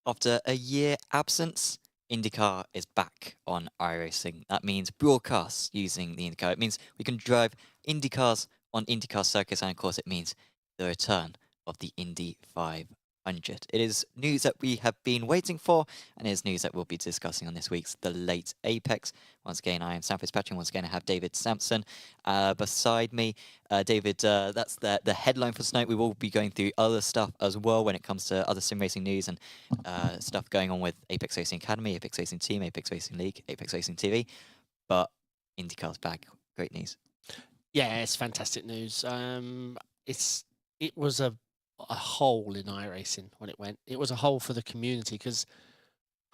After a year absence, IndyCar is back on iRacing. That means broadcasts using the IndyCar. It means we can drive IndyCars on IndyCar circuits, and of course, it means the return of the Indy 500. It is news that we have been waiting for, and it is news that we'll be discussing on this week's The Late Apex. Once again, I am Sam Fitzpatrick. Once again, I have David Sampson beside me. David, that's the headline for tonight. We will be going through other stuff as well when it comes to other sim racing news and stuff going on with Apex Racing Academy, Apex Racing Team, Apex Racing League, Apex Racing TV. But IndyCar's back. Great news. Yeah, it's fantastic news. It was a hole in iRacing when it went. It was a hole for the community because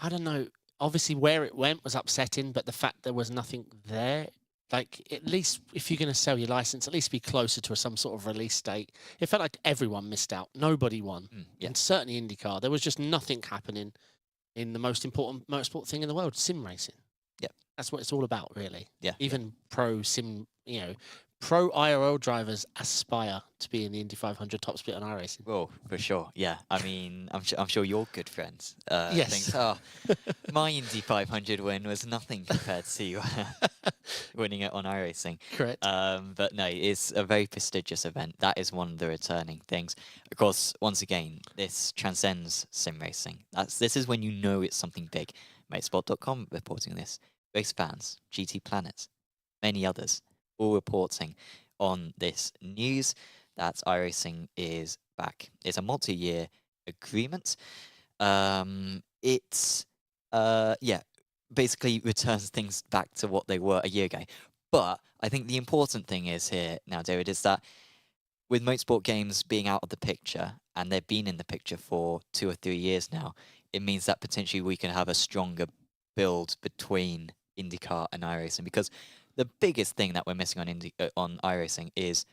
I don't know. Obviously, where it went was upsetting, but the fact there was nothing there, like at least if you're going to sell your license, at least be closer to some sort of release date. It felt like everyone missed out. Nobody won, Yeah. and certainly IndyCar. There was just nothing happening in the most important motorsport thing in the world, sim racing. Yep. That's what it's all about, really. Yeah. Even pro sim, pro IRL drivers aspire to be in the Indy 500 top split on iRacing. Oh, for sure. Yeah. I mean, I'm sure you're good friends. Yes. My Indy 500 win was nothing compared to winning it on iRacing. Correct. But no, it's a very prestigious event. That is one of the returning things. Of course, once again, this transcends sim racing. This is when you know it's something big. Motorsport.com reporting this. Race Fans, GT Planet, many others, all reporting on this news that iRacing is back. It's a multi-year agreement. Basically returns things back to what they were a year ago. But I think the important thing is here now, David, is that with Motorsport Games being out of the picture, and they've been in the picture for 2 or 3 years now, it means that potentially we can have a stronger build between IndyCar and iRacing, because the biggest thing that we're missing on iRacing is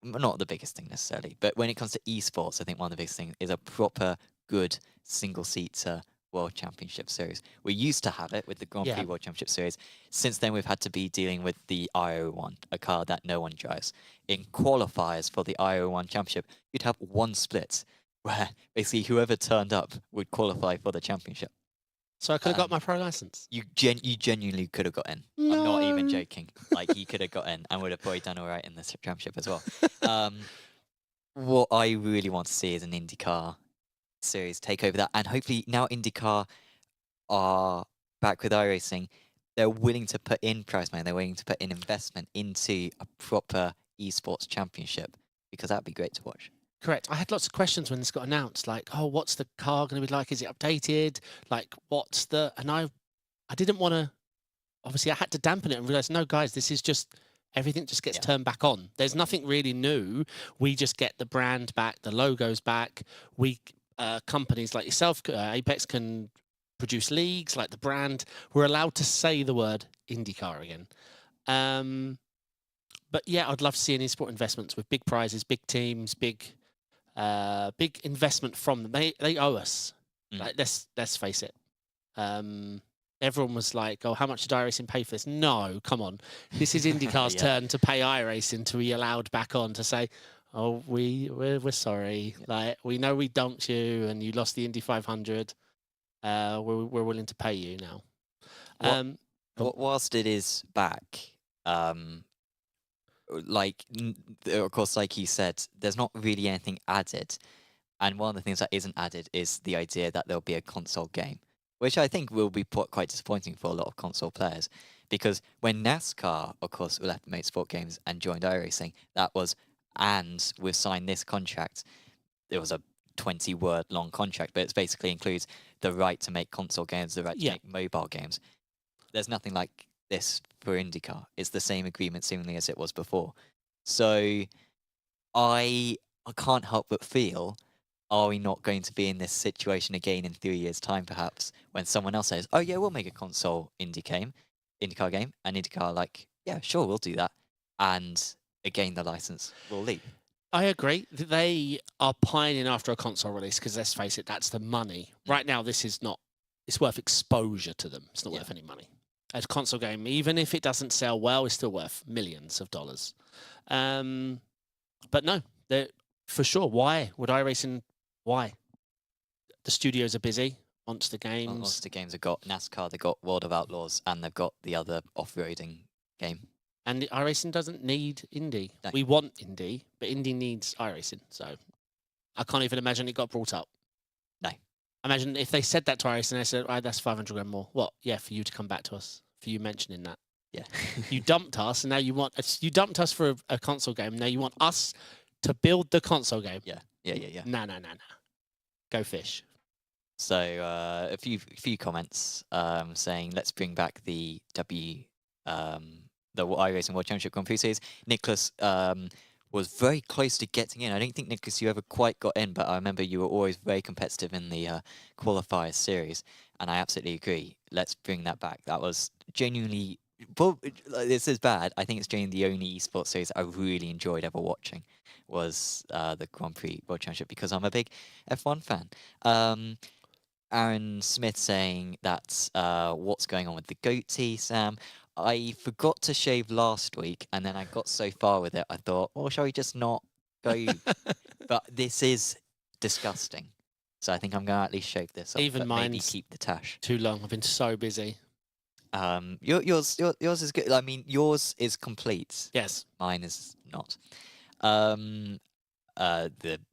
not the biggest thing necessarily, but when it comes to esports, I think one of the biggest things is a proper good single-seater World Championship Series. We used to have it with the Grand Prix World Championship Series. Since then, we've had to be dealing with the IO1, a car that no one drives. In qualifiers for the IO1 Championship, you'd have one split where basically whoever turned up would qualify for the championship. So I could have got my pro license. You genuinely could have got in. No. I'm not even joking. Like, you could have got in and would have probably done all right in the championship as well. What I really want to see is an IndyCar series take over that, and hopefully now IndyCar are back with iRacing, they're willing to put in prize money, they're willing to put in investment into a proper esports championship, because that'd be great to watch. Correct. I had lots of questions when this got announced, like, oh, what's the car going to be like? Is it updated? Like, what's the... And I didn't want to... Obviously, I had to dampen it and realize, no, guys, this is just... Everything just gets turned back on. There's nothing really new. We just get the brand back, the logos back. Companies like yourself, Apex, can produce leagues like the brand. We're allowed to say the word IndyCar again. But yeah, I'd love to see any sport investments with big prizes, big teams, big investment from them. They owe us. Like, let's face it. Everyone was like, "Oh, how much did iRacing pay for this?" No, come on. This is IndyCar's turn to pay iRacing to be allowed back on to say, "Oh, we're sorry. Like, we know we dumped you and you lost the Indy 500. We're willing to pay you now." Whilst it is back, of course, like you said, there's not really anything added. And one of the things that isn't added is the idea that there'll be a console game, which I think will be quite disappointing for a lot of console players. Because when NASCAR, of course, left Motorsport Games and joined iRacing, and we've signed this contract. It was a 20-word long contract, but it basically includes the right to make console games, the right to make mobile games. There's nothing like this for IndyCar. It's the same agreement seemingly as it was before. So I can't help but feel, are we not going to be in this situation again in 3 years' time, perhaps, when someone else says, "Oh yeah, we'll make a console IndyCar game," and IndyCar are like, "Yeah, sure, we'll do that," and again the license will leave. I agree. They are pining after a console release because, let's face it, that's the money. Right now, this is not... It's worth exposure to them. It's not worth any money. A console game, even if it doesn't sell well, is still worth millions of dollars. But no, for sure. Why would iRacing... Why? the studios are busy. Monster Games. Monster Games have got NASCAR, they've got World of Outlaws, and they've got the other off-roading game. And iRacing doesn't need Indy. No. We want Indy, but Indy needs iRacing. So I can't even imagine it got brought up. No. Imagine if they said that to iRacing, they said, right, that's 500 grand more. What? Yeah, for you to come back to us, for you mentioning that. Yeah. You dumped us, and now you dumped us for a console game. Now you want us to build the console game. Yeah. No. Go fish. So a few comments saying let's bring back the iRacing World Championship Grand Prix series. Nicholas was very close to getting in. I don't think, Nicholas, you ever quite got in, but I remember you were always very competitive in the qualifier series, and I absolutely agree. Let's bring that back. That was genuinely... Well, this is bad. I think it's genuinely the only esports series I really enjoyed ever watching was the Grand Prix World Championship because I'm a big F1 fan. Aaron Smith saying that what's going on with the goatee, Sam? I forgot to shave last week, and then I got so far with it, I thought, oh, shall we just not go? But this is disgusting. So I think I'm going to at least shave this off. Even but maybe mine's keep the tash. Too long. I've been so busy. Yours is good. I mean, yours is complete. Yes. Mine is not. The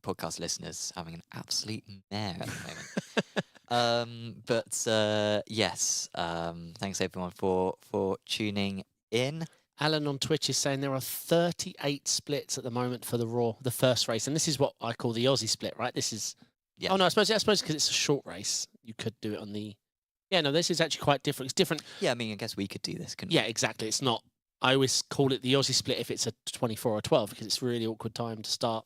podcast listeners having an absolute mare at the moment. But yes, thanks everyone for tuning in. Alan on Twitch is saying there are 38 splits at the moment for the Raw, the first race, and this is what I call the Aussie split, right? This is. Yeah. Oh no, I suppose because it's a short race, you could do it on the. Yeah, no, this is actually quite different. It's different. Yeah, I mean, I guess we could do this, couldn't Yeah, exactly. It's not. I always call it the Aussie split if it's a 24 or 12 because it's a really awkward time to start.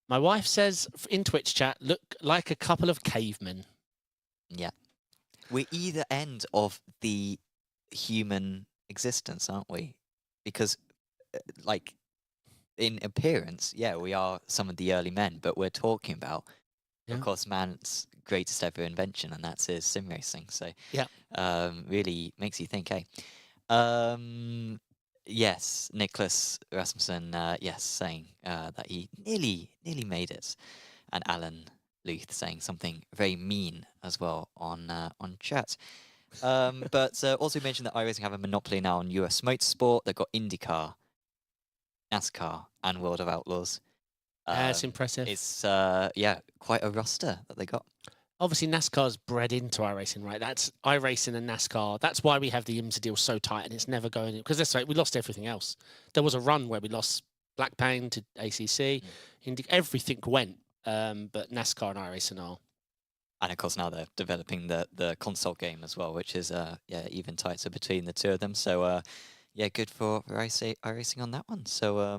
My wife says in Twitch chat, look like a couple of cavemen. Yeah. We're either end of the human existence, aren't we? Because, like, in appearance, yeah, we are some of the early men, but we're talking about, of course, man's greatest ever invention, and that's his sim racing. So, yeah, really makes you think, eh? Yes, Nicholas Rasmussen, yes, saying that he nearly made it, and Alan Luth saying something very mean as well on chat. But also mentioned that iRacing have a monopoly now on US motorsport. They've got IndyCar, NASCAR, and World of Outlaws. It's impressive. It's quite a roster that they got. Obviously, NASCAR's bred into iRacing, right? That's iRacing and NASCAR. That's why we have the IMSA deal so tight, and it's never going... Because that's right, we lost everything else. There was a run where we lost Blackpain to ACC. Everything went, but NASCAR and iRacing are. And, of course, now they're developing the console game as well, which is even tighter between the two of them. So, good for iRacing on that one. So,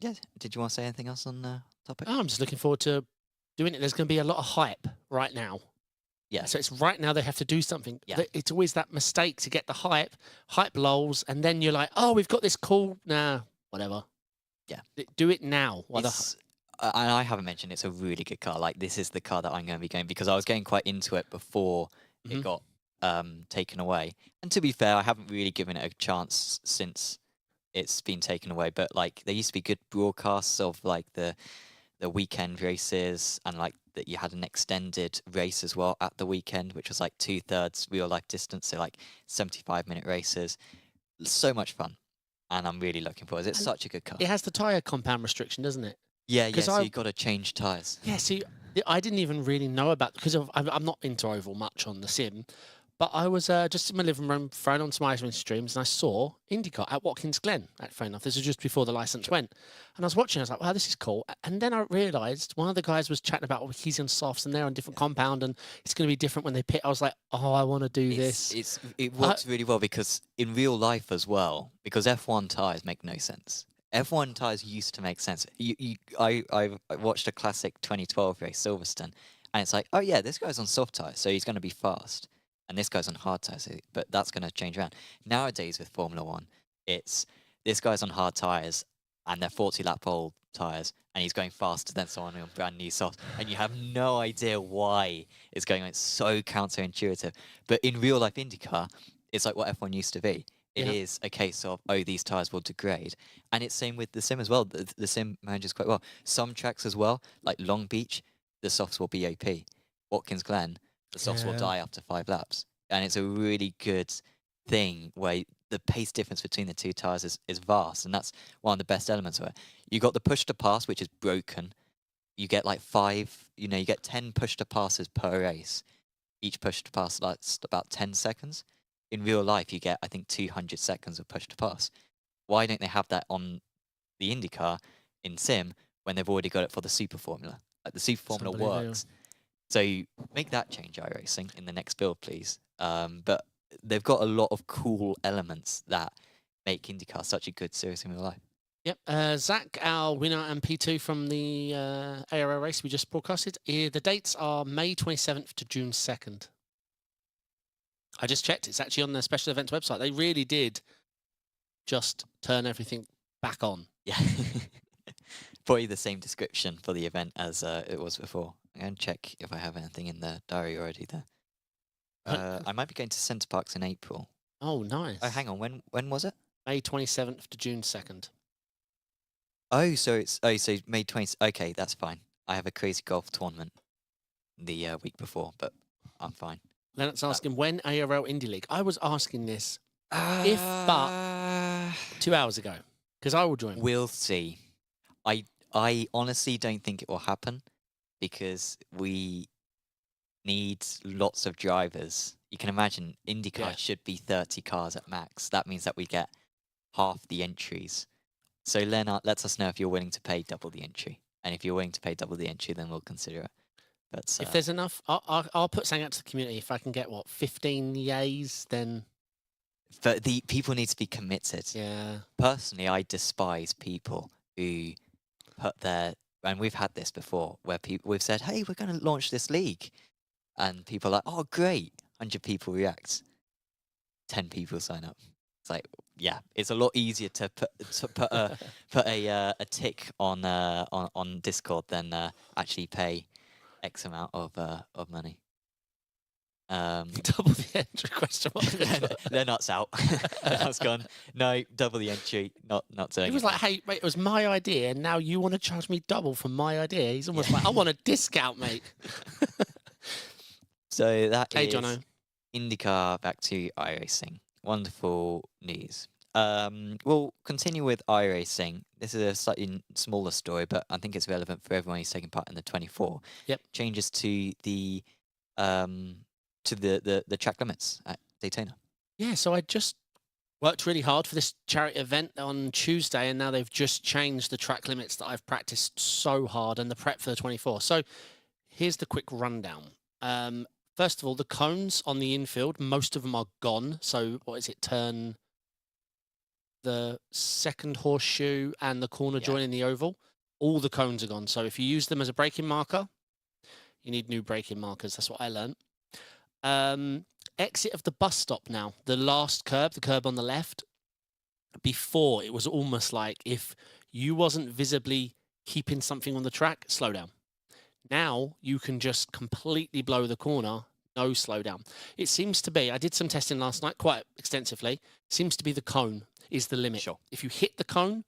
did you want to say anything else on the topic? Oh, I'm just looking forward to doing it. There's going to be a lot of hype right now. Yeah. So it's right now they have to do something. Yeah. It's always that mistake to get the hype lulls, and then you're like, oh, we've got this cool... Nah, whatever. Yeah. Do it now. And I haven't mentioned it's a really good car. Like, this is the car that I'm going to be going because I was getting quite into it before it got taken away. And to be fair, I haven't really given it a chance since it's been taken away. But, like, there used to be good broadcasts of, like, the weekend races, and like that you had an extended race as well at the weekend, which was like 2/3 real life distance, so like 75-minute races. So much fun, and I'm really looking forward. It's such a good car. It has the tyre compound restriction, doesn't it? Yeah. So you got to change tyres. Yeah. See, I didn't even really know about because I'm not into oval much on the sim. But I was just in my living room, throwing on some iRacing streams, and I saw IndyCar at Watkins Glen. Fair enough. This was just before the license went. And I was watching, I was like, wow, this is cool. And then I realised one of the guys was chatting about, he's on softs and they're on different compound, and it's going to be different when they pit. I was like, oh, I want to do this. It works really well because in real life as well, because F1 tyres make no sense. F1 tyres used to make sense. I watched a classic 2012 race, Silverstone, and it's like, oh yeah, this guy's on soft tyres, so he's going to be fast. And this guy's on hard tyres, but that's going to change around. Nowadays with Formula One, it's this guy's on hard tyres and they're 40-lap-old tyres, and he's going faster than someone on brand new softs, and you have no idea why it's going on. It's so counterintuitive. But in real-life IndyCar, it's like what F1 used to be. It is a case of, oh, these tyres will degrade. And it's same with the sim as well. The sim manages quite well. Some tracks as well, like Long Beach, the softs will be OP. Watkins Glen, the softs will Yeah. die after 5 laps. And it's a really good thing where the pace difference between the two tyres is vast, and that's one of the best elements of it. You got the push to pass, which is broken. You get like 5, you get 10 push to passes per race. Each push to pass lasts about 10 seconds. In real life, you get, I think, 200 seconds of push to pass. Why don't they have that on the IndyCar in sim when they've already got it for the Super Formula? Like the Super Formula unbelievable. works. So make that change, iRacing, in the next build, please. But they've got a lot of cool elements that make IndyCar such a good series in real life. Yep. Zach, our winner and P2 from the ARO race we just broadcasted, the dates are May 27th to June 2nd. I just checked. It's actually on the special events website. They really did just turn everything back on. Yeah. Probably the same description for the event as it was before. I'm going to check if I have anything in the diary already there. I might be going to Centre Parks in April. Oh, nice. Oh, hang on. When was it? May 27th to June 2nd. Oh, so May 20th. Okay, that's fine. I have a crazy golf tournament the week before, but I'm fine. Leonard's asking when ARL Indy League. I was asking this but 2 hours ago because I will join. We'll see. I honestly don't think it will happen because we need lots of drivers. You can imagine IndyCar should be 30 cars at max. That means that we get half the entries. So Leonard, let us know if you're willing to pay double the entry. And if you're willing to pay double the entry, then we'll consider it. But if there's enough, I'll put something out to the community. If I can get, 15 yays, then... But the people need to be committed. Yeah. Personally, I despise people who put their... And we've had this before, where we've said, hey, we're going to launch this league. And people are like, oh, great. 100 people react. 10 people sign up. It's like, yeah, it's a lot easier to put a tick on Discord than actually pay X amount of money. Double the entry question mark. They're nuts out. That's gone. No, double the entry. Not doing it. He was like, hey, mate, it was my idea, and now you want to charge me double for my idea. He's almost like, I want a discount, mate. So that hey, is Jono. IndyCar back to iRacing. Wonderful news. We'll continue with iRacing. This is a slightly smaller story, but I think it's relevant for everyone who's taking part in the 24. Yep. Changes to the track limits at Daytona. Yeah, so I just worked really hard for this charity event on Tuesday, and now they've just changed the track limits that I've practiced so hard and the prep for the 24. So here's the quick rundown. First of all, the cones on the infield, most of them are gone. So what is it? Turn the second horseshoe and the corner join in the oval. All the cones are gone. So if you use them as a braking marker, you need new braking markers. That's what I learned. Exit of the bus stop now. The last curb, the curb on the left. Before, it was almost like if you wasn't visibly keeping something on the track, slow down. Now you can just completely blow the corner, no slowdown. It seems to be, I did some testing last night quite extensively, seems to be the cone is the limit. Sure. If you hit the cone,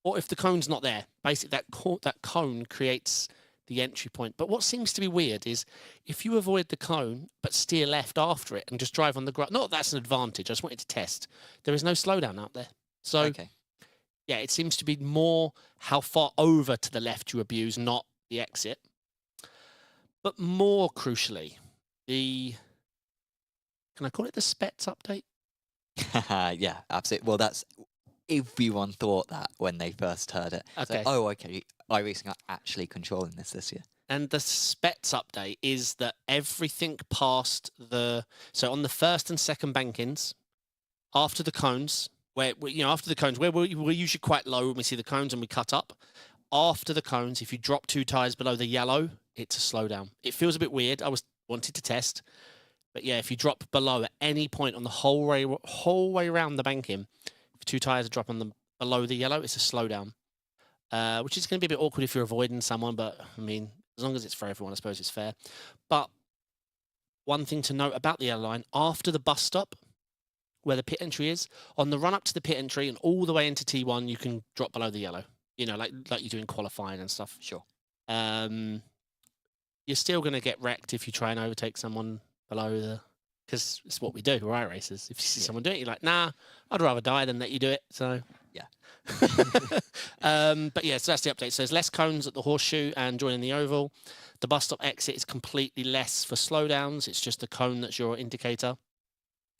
or if the cone's not there, basically that cone creates the entry point. But what seems to be weird is if you avoid the cone but steer left after it and just drive on the grass, not that that's an advantage, I just wanted to test. There is no slowdown out there. So, yeah, it seems to be more how far over to the left you abuse, not the exit. But more crucially, can I call it the Spets update? Yeah, absolutely. Well, that's everyone thought that when they first heard it. Okay. So, iRacing are actually controlling this year. And the Spets update is that everything past so on the first and second bankings, after the cones, where we're usually quite low when we see the cones and we cut up. After the cones, if you drop 2 tyres below the yellow, it's a slowdown. It feels a bit weird. I wanted to test. But yeah, if you drop below at any point on the whole way around the banking, if 2 tyres drop below the yellow, it's a slowdown. Which is going to be a bit awkward if you're avoiding someone, but I mean, as long as it's for everyone, I suppose it's fair. But one thing to note about the yellow line, after the bus stop, where the pit entry is, on the run up to the pit entry and all the way into T1, you can drop below the yellow. You know, like you do in qualifying and stuff. Sure. you're still going to get wrecked if you try and overtake someone below the. Because it's what we do. We're iRacers. If you see someone doing it, you're like, nah, I'd rather die than let you do it. So. Yeah. But yeah, so that's the update. So there's less cones at the horseshoe and joining the oval. The bus stop exit is completely less for slowdowns. It's just a cone that's your indicator.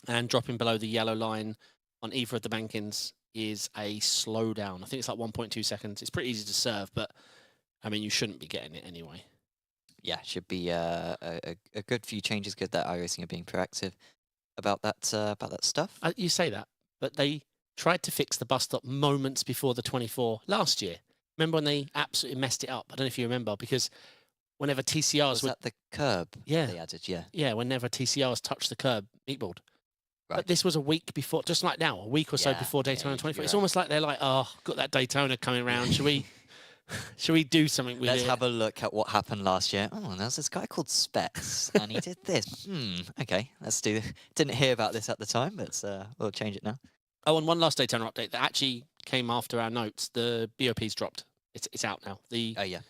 And dropping below the yellow line on either of the bankings is a slowdown. I think it's like 1.2 seconds. It's pretty easy to serve, but I mean, you shouldn't be getting it anyway. Yeah, should be a good few changes. Good that iRacing are being proactive about that stuff. You say that, but they tried to fix the bus stop moments before the 24 last year. Remember when they absolutely messed it up? I don't know if you remember, because whenever TCRs Was that the curb? Yeah. They added, yeah. Yeah, whenever TCRs touched the curb, meatballed. Right. But this was a week before, just like now, a week or so before Daytona 24. It's almost like they're like, oh, got that Daytona coming around. Should we do something with it? Let's have a look at what happened last year. Oh, there's this guy called Specs, and he did this. Okay, let's do. Didn't hear about this at the time, but we'll change it now. Oh, and one last Daytona update that actually came after our notes. The BOP's dropped. It's out now. Oh yeah.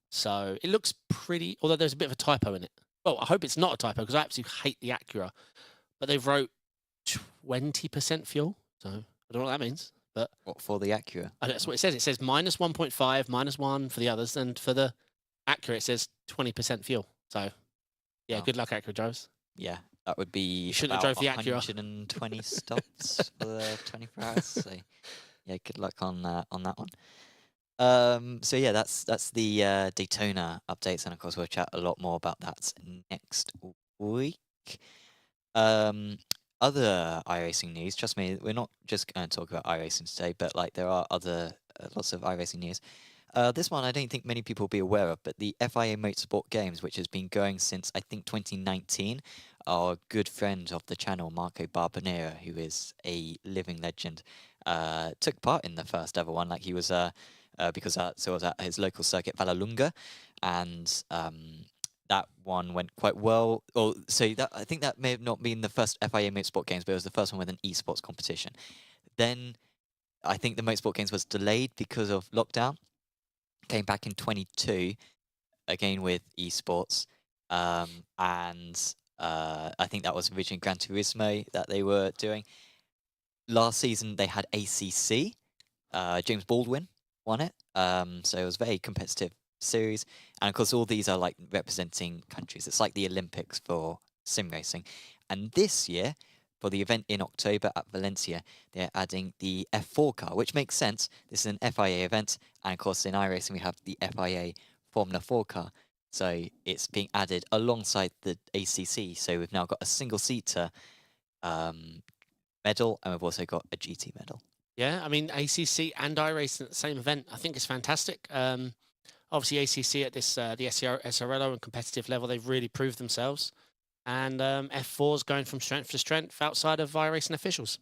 So it looks pretty. Although there's a bit of a typo in it. Well, I hope it's not a typo because I absolutely hate the Acura. But they've wrote 20% fuel. So I don't know what that means. But what for the Acura? That's what it says. It says minus 1.5, -1 for the others, and for the Acura it says 20% fuel. So yeah, good luck, Acura drivers. Yeah, that would be. You shouldn't have drove the Acura. 120 stops for the 24 hours. So yeah, good luck on that one. So yeah, that's the Daytona updates, and of course we'll chat a lot more about that next week. Other iRacing news, trust me, we're not just going to talk about iRacing today, but like there are other lots of iRacing news. This one I don't think many people will be aware of, but the FIA Motorsport Games, which has been going since I think 2019, our good friend of the channel, Marco Barbanera, who is a living legend, took part in the first ever one. Like he was because it was at his local circuit, Vallelunga, and that one went quite well. So I think that may have not been the first FIA Motorsport Games, but it was the first one with an esports competition. Then I think the Motorsport Games was delayed because of lockdown. Came back in 22, again with esports, and I think that was originally Gran Turismo that they were doing. Last season they had ACC. James Baldwin won it, so it was a very competitive series, and of course all these are like representing countries. It's like the Olympics for sim racing. And this year, for the event in October at Valencia, they're adding the F4 car, which makes sense. This is an FIA event, and of course in iRacing we have the FIA Formula 4 car, so it's being added alongside the ACC. So we've now got a single-seater medal, and we've also got a GT medal. Yeah, I mean ACC and iRacing at the same event, I think it's fantastic. Obviously, ACC at this the SRLO and competitive level, they've really proved themselves. And F4's going from strength to strength outside of iRacing officials.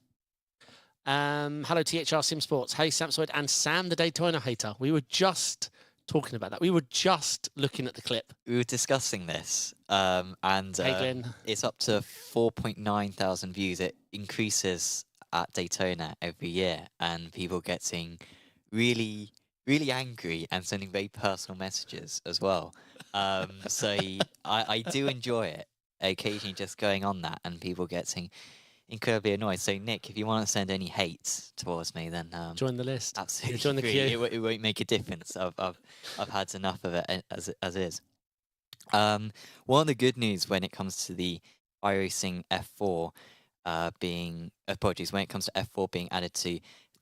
Hello, THR Sim Sports. Hey, Samsoid and Sam, the Daytona hater. We were just talking about that. We were just looking at the clip. We were discussing this, and it's up to 4.9 thousand views. It increases at Daytona every year, and people getting really angry and sending very personal messages as well. So I do enjoy it, occasionally just going on that and people getting incredibly annoyed. So Nick, if you want to send any hate towards me, then join the list. Absolutely, join the queue. It won't make a difference. I've had enough of it as is. One of the good news when it comes to the iRacing F4 when it comes to F4 being added to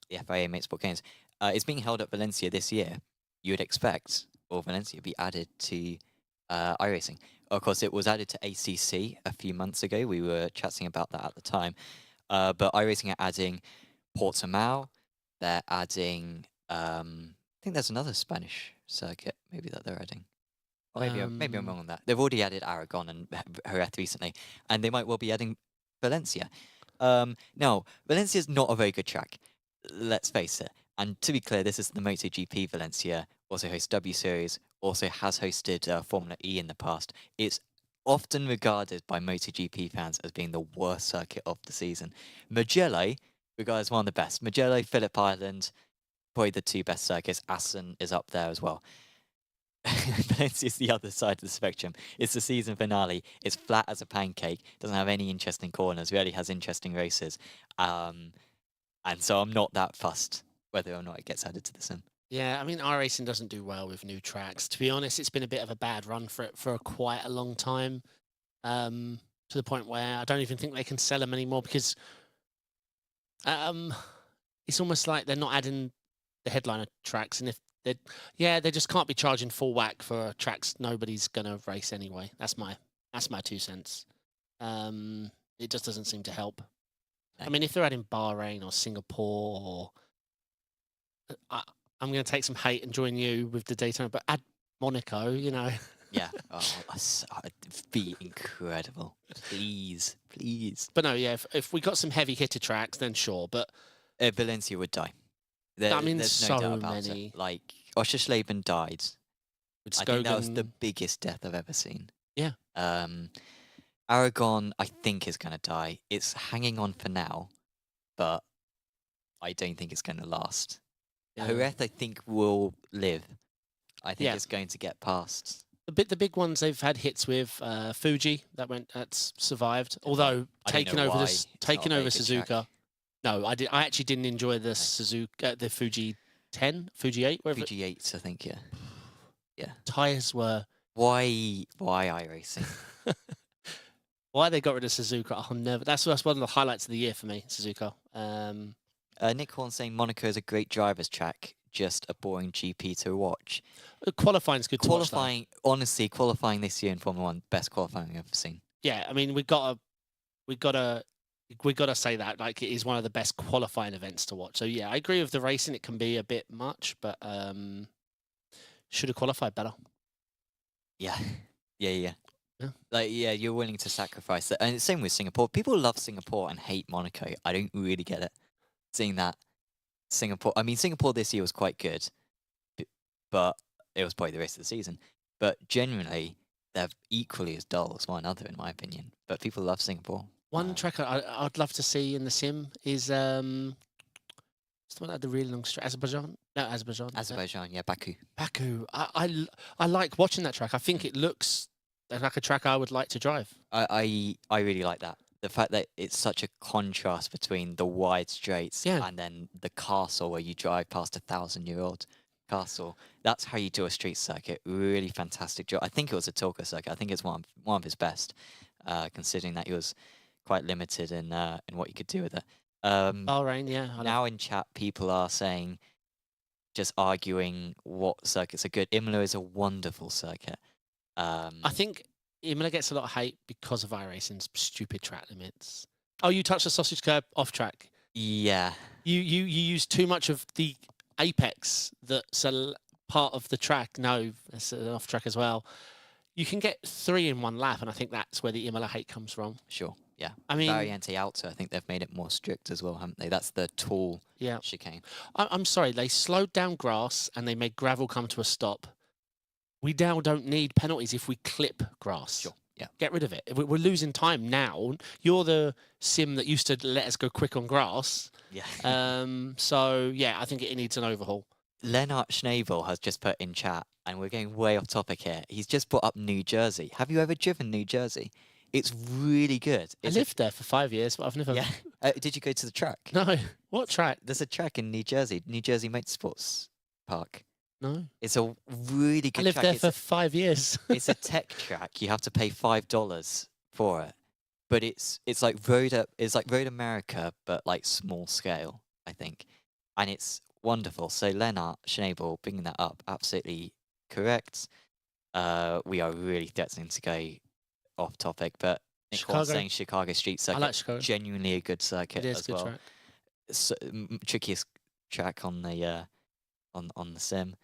the FIA Motorsport Games. It's being held at Valencia this year. You would expect Valencia be added to iRacing. Of course, it was added to ACC a few months ago. We were chatting about that at the time. But iRacing are adding Portimao. They're adding, I think there's another Spanish circuit maybe that they're adding. Or maybe I'm wrong on that. They've already added Aragon and Jerez recently, and they might well be adding Valencia. Now, Valencia's not a very good track. Let's face it. And to be clear, this is the MotoGP Valencia, also hosts W Series, also has hosted Formula E in the past. It's often regarded by MotoGP fans as being the worst circuit of the season. Mugello regarded as one of the best. Mugello, Phillip Island, probably the two best circuits. Assen is up there as well. Valencia's the other side of the spectrum. It's the season finale. It's flat as a pancake. Doesn't have any interesting corners. Rarely has interesting races. And so I'm not that fussed whether or not it gets added to the sim. Yeah, I mean, iRacing doesn't do well with new tracks. To be honest, it's been a bit of a bad run for it for quite a long time. To the point where I don't even think they can sell them anymore because it's almost like they're not adding the headliner tracks, and if they just can't be charging full whack for tracks nobody's gonna race anyway. That's my 2 cents. It just doesn't seem to help. I mean, if they're adding Bahrain or Singapore, or I'm going to take some hate and join you with the Daytona, but add Monaco, you know. Yeah, it'd be incredible. Please. But no, yeah, if we got some heavy hitter tracks, then sure. But Valencia would die. I mean, there's no doubt about many. it. Like, Oschersleben died. I think that was the biggest death I've ever seen. Yeah. Aragon, I think, is going to die. It's hanging on for now, but I don't think it's going to last. Yeah. Jerez, I think, will live. I think it's going to get past. The big ones they've had hits with Fuji that's survived. Although taking over Suzuka. Track. No, I actually didn't enjoy the Suzuka, the Fuji 10, Fuji 8, whatever. Fuji 8s, I think. Yeah. Tires were. Why iRacing? Why they got rid of Suzuka? I'll never. That's one of the highlights of the year for me, Suzuka. Nick Horn saying Monaco is a great driver's track, just a boring GP to watch. Qualifying's good to watch. Honestly, qualifying this year in Formula 1, best qualifying I've ever seen. Yeah, I mean, we gotta say that, like, it is one of the best qualifying events to watch. So yeah, I agree with the racing. It can be a bit much, but should have qualified better. Yeah. Like, you're willing to sacrifice that. And it's same with Singapore. People love Singapore and hate Monaco. I don't really get it. Seeing that Singapore this year was quite good, but it was probably the rest of the season. But genuinely, they're equally as dull as one another, in my opinion. But people love Singapore. One track I'd love to see in the sim is it's the one that had the really long stretch. Azerbaijan. Yeah, Baku. I like watching that track. I think it looks like a track I would like to drive. I really like that. The fact that it's such a contrast between the wide straights and then the castle where you drive past 1,000-year-old castle. That's how you do a street circuit. Really fantastic job. I think it was a Tilke circuit. I think it's one of his best, considering that he was quite limited in what you could do with it. Bahrain, yeah. Now in chat, people are saying, just arguing what circuits are good. Imola is a wonderful circuit. I think Imola gets a lot of hate because of iRacing's stupid track limits. Oh, you touched the sausage curb off track. Yeah. You use too much of the apex that's a part of the track. No, it's off track as well. You can get 3 in one lap, and I think that's where the Imola hate comes from. Sure. Yeah. I mean, Variante Alto, I think they've made it more strict as well, haven't they? That's the tall chicane. I'm sorry, they slowed down grass and they made gravel come to a stop. We now don't need penalties if we clip grass. Sure, yeah. Get rid of it. We're losing time now. You're the sim that used to let us go quick on grass. Yeah. So, yeah, I think it needs an overhaul. Lennart Schnabel has just put in chat, and we're going way off topic here. He's just brought up New Jersey. Have you ever driven New Jersey? It's really good. I lived there for 5 years, but I've never... Yeah. Did you go to the track? No. What track? There's a track in New Jersey Motorsports Park. No. It's a really good track. I lived there for 5 years. It's a tech track. You have to pay $5 for it. But it's like Road America, but like small scale, I think. And it's wonderful. So Lennart Schnabel bringing that up, absolutely correct. We are really threatening to go off topic, but Nick was saying Chicago Street Circuit, I like Chicago. Genuinely a good circuit as well. Track. So, trickiest track on the sim.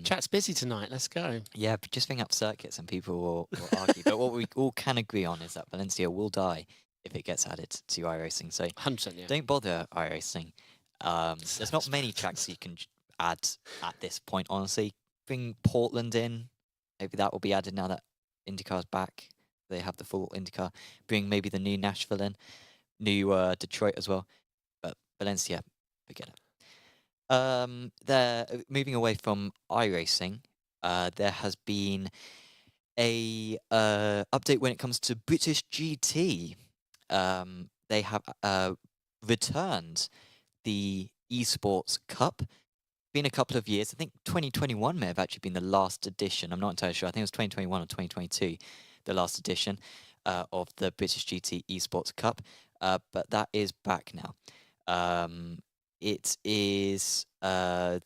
Chat's busy tonight. Let's go. Yeah, but just bring up circuits and people will argue. But what we all can agree on is that Valencia will die if it gets added to iRacing. So 100%, yeah. Don't bother iRacing. There's not many tracks you can add at this point, honestly. Bring Portland in. Maybe that will be added now that IndyCar's back. They have the full IndyCar. Bring maybe the new Nashville in. New Detroit as well. But Valencia, forget it. They're moving away from iRacing. there has been a update when it comes to British GT. They have returned the Esports Cup. Been a couple of years. I think 2021 may have actually been the last edition. I'm not entirely sure. I think it was 2021 or 2022, the last edition of the British GT Esports Cup. But that is back now. It is now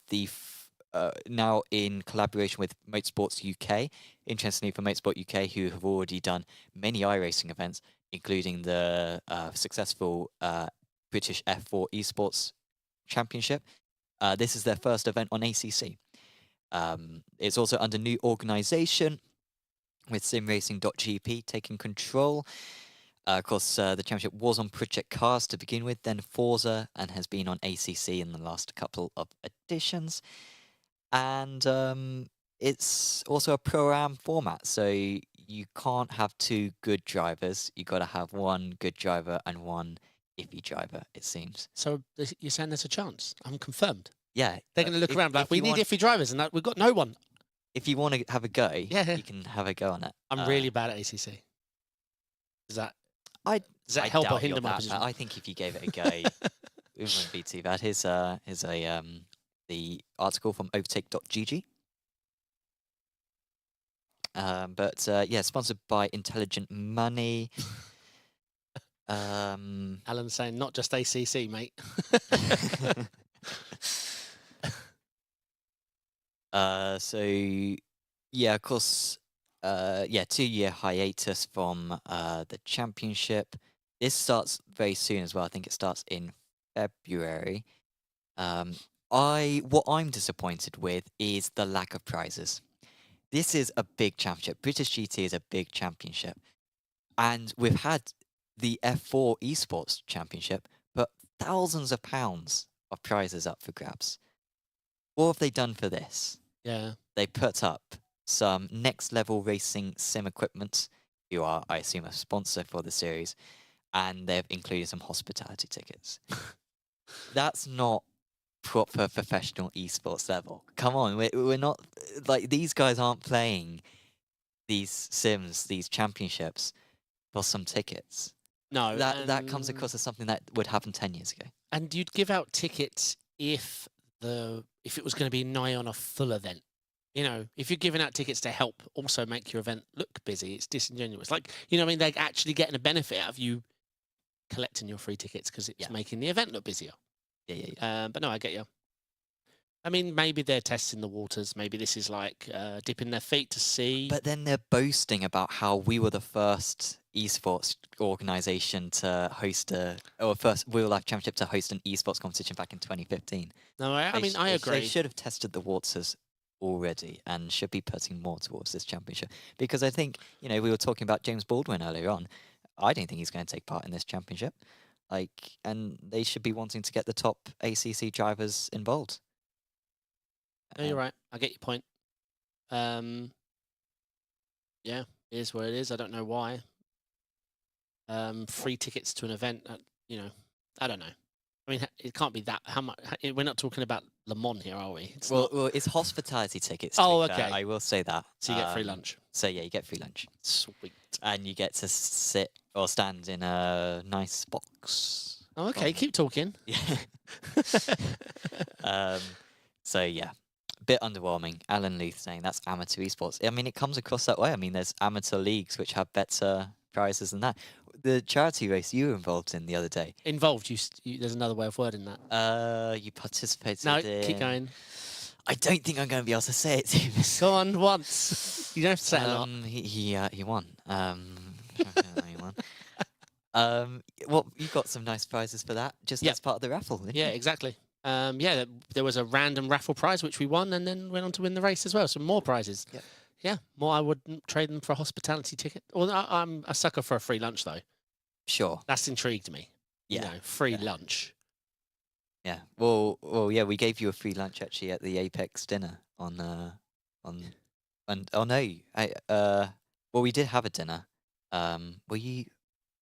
in collaboration with Motorsports UK. Interestingly, for Motorsport UK, who have already done many iRacing events, including the successful British F4 Esports Championship. This is their first event on ACC. It's also under new organisation with SimRacing.gp taking control. Of course, the championship was on Project Cars to begin with, then Forza, and has been on ACC in the last couple of editions. And it's also a Pro-Am format, so you can't have two good drivers. You got to have one good driver and one iffy driver, it seems. So you're saying there's a chance? I'm confirmed. Yeah. They're going to look around like, we need iffy drivers, and we've got no one. If you want to have a go, you can have a go on it. I'm really bad at ACC. Does that help or hinder my position? I think if you gave it a go, it wouldn't be too bad. Here's the article from overtake.gg. Yeah, sponsored by Intelligent Money. Alan's saying not just ACC, mate. So yeah, of course, 2-year hiatus from the championship. This starts very soon as well. I think it starts in February. What I'm disappointed with is the lack of prizes. This is a big championship. British GT is a big championship. And we've had the F4 Esports Championship, but thousands of pounds of prizes up for grabs. What have they done for this? Yeah. They put up some next level racing sim equipment, who are, I assume, a sponsor for the series, and they've included some hospitality tickets. That's not proper professional esports level. Come on, we're not, like, these guys aren't playing these sims, these championships, for some tickets. No. That comes across as something that would happen 10 years ago. And you'd give out tickets if it was going to be nigh on a full event. You know, if you're giving out tickets to help also make your event look busy, it's disingenuous. Like, you know what I mean? They're actually getting a benefit out of you collecting your free tickets because it's making the event look busier. Yeah. But no, I get you. I mean, maybe they're testing the waters. Maybe this is like dipping their feet to see. But then they're boasting about how we were the first esports organisation to host first real life championship to host an esports competition back in 2015. No, I agree. They should have tested the waters already and should be putting more towards this championship, because I think, you know, we were talking about James Baldwin earlier on. I don't think he's going to take part in this championship. And they should be wanting to get the top ACC drivers involved. No, you're right. I get your point. Yeah, it is what it is. I don't know why. Free tickets to an event, you know, I don't know. I mean, it can't be that. How much? We're not talking about Le Mans here, are we? Well, it's hospitality tickets. Oh, okay. I will say that. So you get free lunch. So yeah, you get free lunch. Sweet. And you get to sit or stand in a nice box. Oh, okay. Keep talking. Yeah. So yeah, bit underwhelming. Alan Luth saying that's amateur esports. I mean, it comes across that way. I mean, there's amateur leagues which have better prizes than that. The charity race you were involved in the other day. Involved? There's another way of wording that. You participated. No, keep going. I don't think I'm going to be able to say it. Go on once. You don't have to say a lot. He won. He won. Well, you got some nice prizes for that, just as part of the raffle. Didn't you? Exactly. There was a random raffle prize which we won, and then went on to win the race as well. So more prizes. Yep. Yeah, more. I wouldn't trade them for a hospitality ticket. Well, I'm a sucker for a free lunch though. Sure. That's intrigued me. Yeah. You know, free lunch. Yeah. Well, yeah. We gave you a free lunch actually at the Apex dinner on. Oh no. Well, we did have a dinner. Were you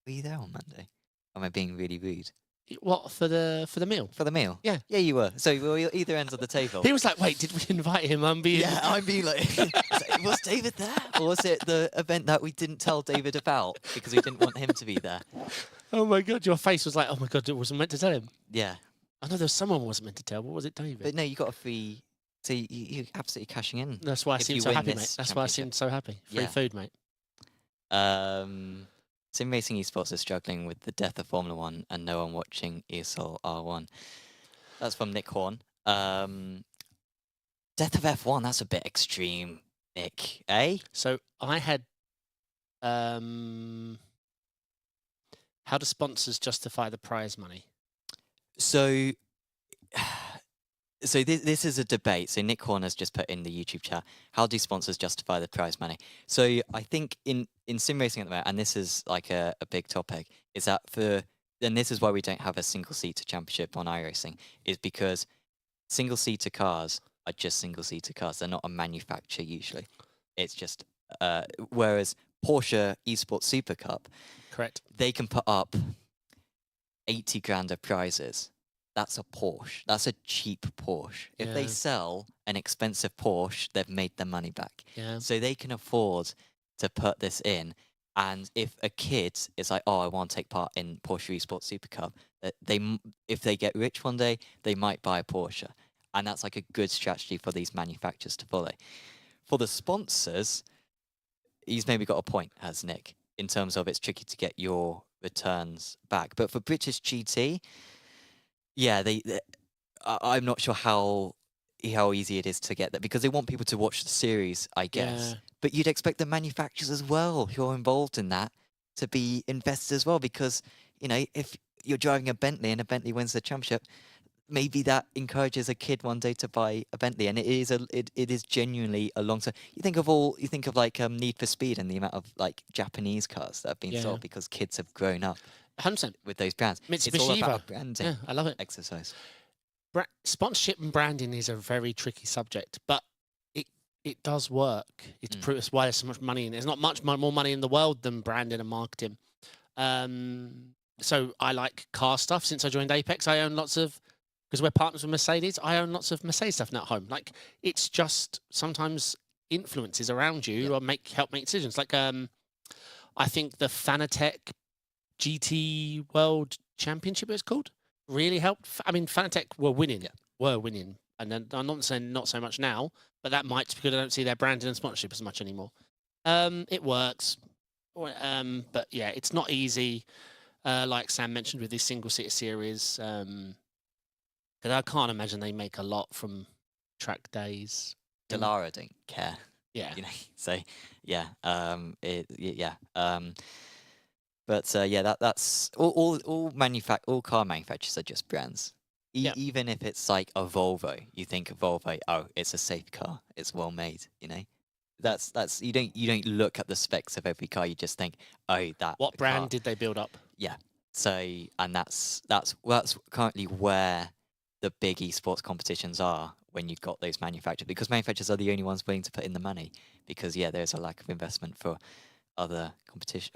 there on Monday? Am I being really rude? What, for the meal? For the meal? Yeah. Yeah, you were. So we were either ends of the table. He was like, "Wait, did we invite him?" I'm being Yeah, I'm being like, was David there? Or was it the event that we didn't tell David about because we didn't want him to be there? Oh my god, your face was like, "Oh my god, it wasn't meant to tell him." Yeah. I know there was someone who wasn't meant to tell. What was it, David? But no, you got a free... So you're absolutely cashing in. That's why I if seem you so win happy, mate. this That's why I championship. seem so happy. Free Yeah. food, mate. Sim Racing Esports is struggling with the death of Formula 1 and no one watching ESL R1. That's from Nick Horn. Death of F1, that's a bit extreme, Nick, eh? So I had... how do sponsors justify the prize money? So... So this is a debate. So Nick Horn has just put in the YouTube chat, how do sponsors justify the prize money? So I think in sim racing at the moment, and this is like a big topic, is that and this is why we don't have a single-seater championship on iRacing, is because single-seater cars are just single-seater cars. They're not a manufacturer usually. It's just, whereas Porsche Esports Super Cup, Correct. they can put up 80 grand of prizes. That's a Porsche. That's a cheap Porsche. If they Yeah. sell an expensive Porsche, they've made their money back. Yeah. So they can afford to put this in. And if a kid is like, oh, I want to take part in Porsche Esports Super Cup, if they get rich one day, they might buy a Porsche. And that's like a good strategy for these manufacturers to follow. For the sponsors, he's maybe got a point, has Nick, in terms of it's tricky to get your returns back. But for British GT... Yeah, I'm not sure how easy it is to get that because they want people to watch the series, I guess. Yeah. But you'd expect the manufacturers as well who are involved in that to be invested as well because, you know, if you're driving a Bentley and a Bentley wins the championship, maybe that encourages a kid one day to buy a Bentley, and it is genuinely a long term. You think of like Need for Speed and the amount of like Japanese cars that have been sold because kids have grown up 100%. with those brands. It's all Mitsubishi about Evo. branding. Yeah, I love it. Exercise. Sponsorship and branding is a very tricky subject, but it does work. It's that's why there's so much money in it. There's not much more money in the world than branding and marketing. So I like car stuff. Since I joined Apex, I own lots of, because we're partners with Mercedes, I own lots of Mercedes stuff now at home. Like, it's just sometimes influences around you or help make decisions. Like, I think the Fanatec GT World Championship, it's called, really helped. I mean, Fanatec were winning, and then I'm not saying not so much now, but that might be because I don't see their branding and sponsorship as much anymore. It works, but yeah, it's not easy. Like Sam mentioned with this single-seater series, because I can't imagine they make a lot from track days. Delara don't care. Yeah, You know, so yeah, but yeah, that's all car manufacturers are just brands. Even if it's like a Volvo, you think of Volvo, oh, it's a safe car, it's well made. You know, that's you don't look at the specs of every car. You just think, oh, that. What brand car. did they build up? Yeah. So and that's currently where the big esports competitions are when you've got those manufacturers, because manufacturers are the only ones willing to put in the money because there's a lack of investment for other companies,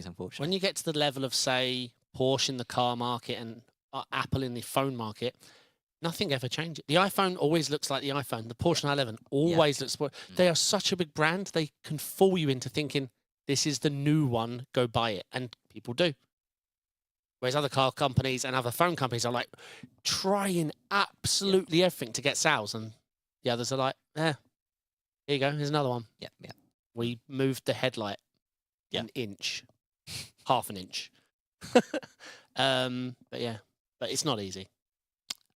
unfortunately. When you get to the level of, say, Porsche in the car market and Apple in the phone market, nothing ever changes. The iPhone always looks like the iPhone. The Porsche 911 always looks... They are such a big brand, they can fool you into thinking, this is the new one, go buy it. And people do. Whereas other car companies and other phone companies are like trying absolutely everything to get sales. And the others are like, here you go, here's another one. Yeah. We moved the headlight an inch, half an inch. But it's not easy.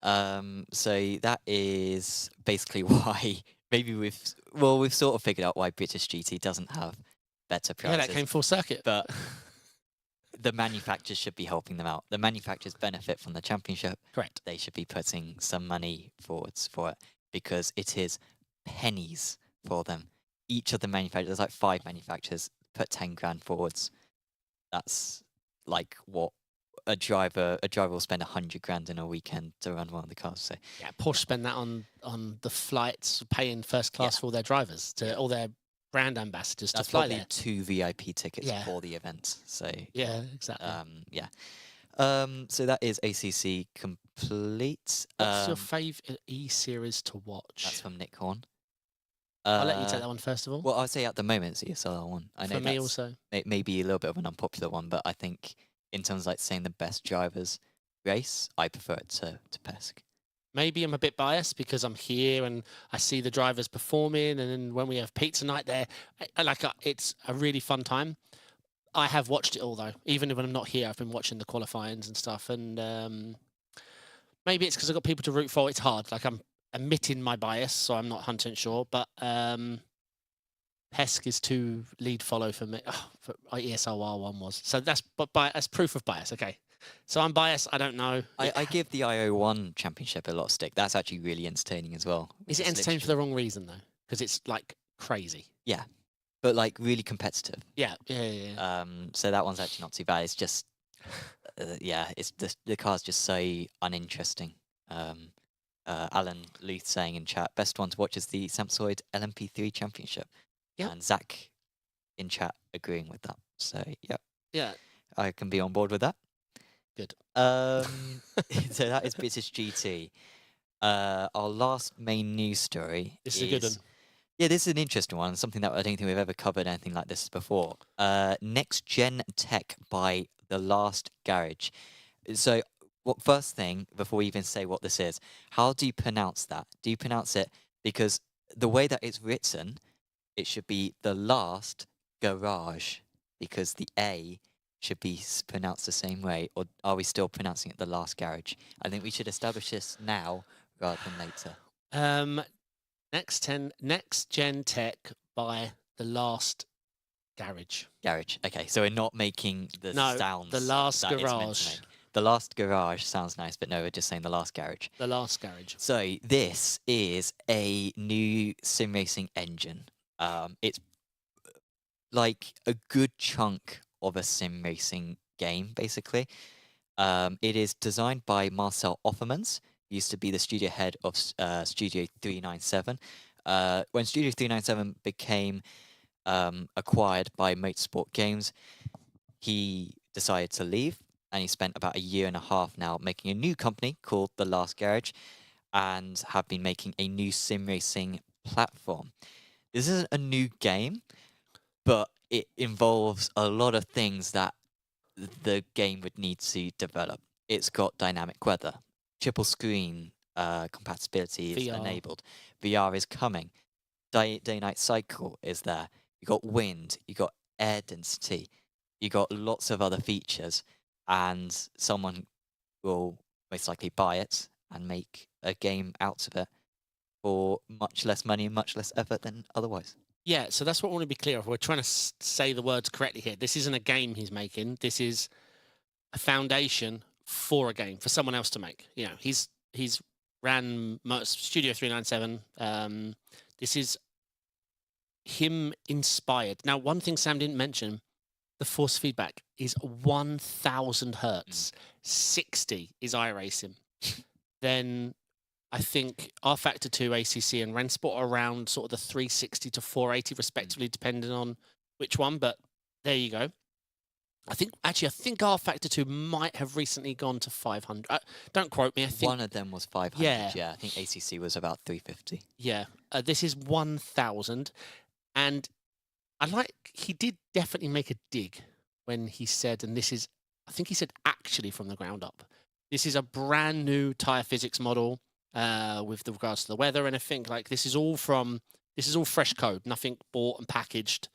So that is basically why maybe we've sort of figured out why British GT doesn't have better prices. Yeah, that came full circuit. But the manufacturers should be helping them out. The manufacturers benefit from the championship. Correct. They should be putting some money forwards for it because it is pennies for them. Each of the manufacturers, there's like 5 manufacturers, put 10 grand forwards. That's like what a driver will spend 100 grand in a weekend to run one of the cars. So yeah, Porsche spend that on the flights, paying first class for all their drivers, to all their brand ambassadors to fly there. That's probably 2 VIP tickets for the event. So yeah, exactly. So that is ACC complete. What's your favourite E-series to watch? That's from Nick Horn. I'll let you take that one first of all. Well, I'd say at the moment it's the ESL one. I know For me that's also. it may be a little bit of an unpopular one, but I think in terms of like saying the best drivers race, I prefer it to PESC. Maybe I'm a bit biased because I'm here and I see the drivers performing, and then when we have pizza night there, it's a really fun time. I have watched it all though, even when I'm not here. I've been watching the qualifyings and stuff, and maybe it's because I've got people to root for. It's hard. Like I'm admitting my bias, so I'm not 100% sure, but PESC is too lead follow for me. Oh, for ESLR one was so that's proof of bias. Okay. So I'm biased. I don't know. I give the IO1 championship a lot of stick. That's actually really entertaining as well. Is it entertaining for the wrong reason though? Because it's like crazy. Yeah, but like really competitive. Yeah. So that one's actually not too bad. It's just, yeah, it's the car's just so uninteresting. Alan Luth saying in chat, best one to watch is the Samsoid LMP3 Championship. Yep. And Zach in chat agreeing with that. So yeah, I can be on board with that. Good. So that is British GT. Our last main news story. This is a good one. Yeah, this is an interesting one. Something that I don't think we've ever covered anything like this before. Next gen tech by The Last Garage. So, first thing before we even say what this is, how do you pronounce that? Do you pronounce it because the way that it's written, it should be The Last Garage because the A should be pronounced the same way, or are we still pronouncing it The Last Garage? I think we should establish this now rather than later. Next gen tech by The Last Garage. Garage. Okay, so we're not making the sounds. The Last that it's meant to Garage. make. The Last Garage sounds nice, but no, we're just saying The Last Garage. The Last Garage. So this is a new sim racing engine. It's like a good chunk of a sim racing game, basically. It is designed by Marcel Offermans, who used to be the studio head of Studio 397. When Studio 397 became acquired by Motorsport Games, he decided to leave, and he spent about a year and a half now making a new company called The Last Garage, and have been making a new sim racing platform. This isn't a new game, but it involves a lot of things that the game would need to develop. It's got dynamic weather, triple screen compatibility is VR. enabled, VR is coming, day-night cycle is there. You got wind, you got air density, you got lots of other features, and someone will most likely buy it and make a game out of it for much less money and much less effort than otherwise. Yeah, so that's what I want to be clear of. We're trying to say the words correctly here. This isn't a game he's making. This is a foundation for a game for someone else to make. You know, he's ran Studio 397. This is him inspired. Now, one thing Sam didn't mention, the force feedback is 1,000 hertz. 60 is iRacing. Then I think R-Factor 2, ACC, and Rensport are around sort of the 360 to 480 respectively, depending on which one. But there you go. I think R-Factor 2 might have recently gone to 500. Don't quote me. I think one of them was 500. Yeah, I think ACC was about 350. Yeah, this is 1,000, and he did definitely make a dig when he said, and this is, I think he said actually from the ground up. This is a brand new tyre physics model. With regards to the weather and everything, like this is all fresh code, nothing bought and packaged.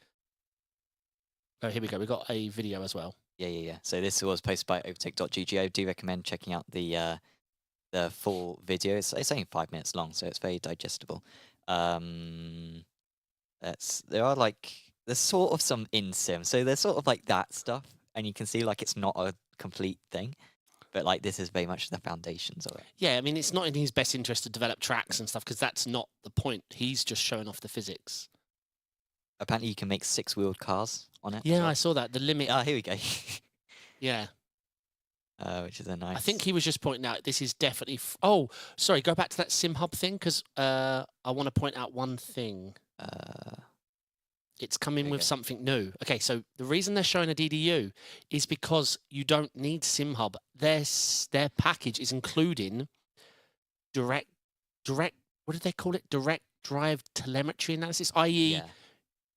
Oh, here we go. We got a video as well. Yeah. So this was posted by overtake.gg. I do recommend checking out the full video. It's only 5 minutes long, so it's very digestible. There's sort of some in-sim, so there's sort of like that stuff, and you can see like it's not a complete thing. But like this is very much the foundations of it. Yeah, I mean, it's not in his best interest to develop tracks and stuff because that's not the point. He's just showing off the physics. Apparently, you can make 6-wheeled cars on it. Yeah, I saw that. The limit. Oh, here we go. Yeah. Which is a nice. I think he was just pointing out this is definitely. Oh, sorry. Go back to that Sim Hub thing because I want to point out one thing. It's coming with Okay. something new. Okay, so the reason they're showing a DDU is because you don't need SimHub. Their package is including direct. What did they call it? Direct drive telemetry analysis, i.e., Yeah.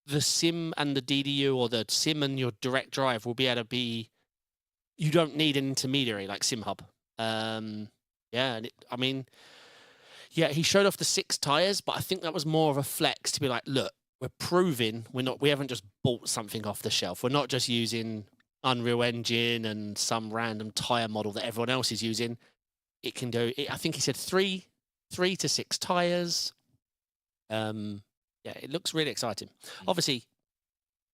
the sim and the DDU, or the sim and your direct drive will be able to be. You don't need an intermediary like SimHub. Yeah, and I mean, yeah, he showed off the 6 tires, but I think that was more of a flex to be like, look, we're proving we haven't just bought something off the shelf. We're not just using Unreal Engine and some random tire model that everyone else is using. It can do. I think he said 3 to 6 tires. Yeah, it looks really exciting. Obviously,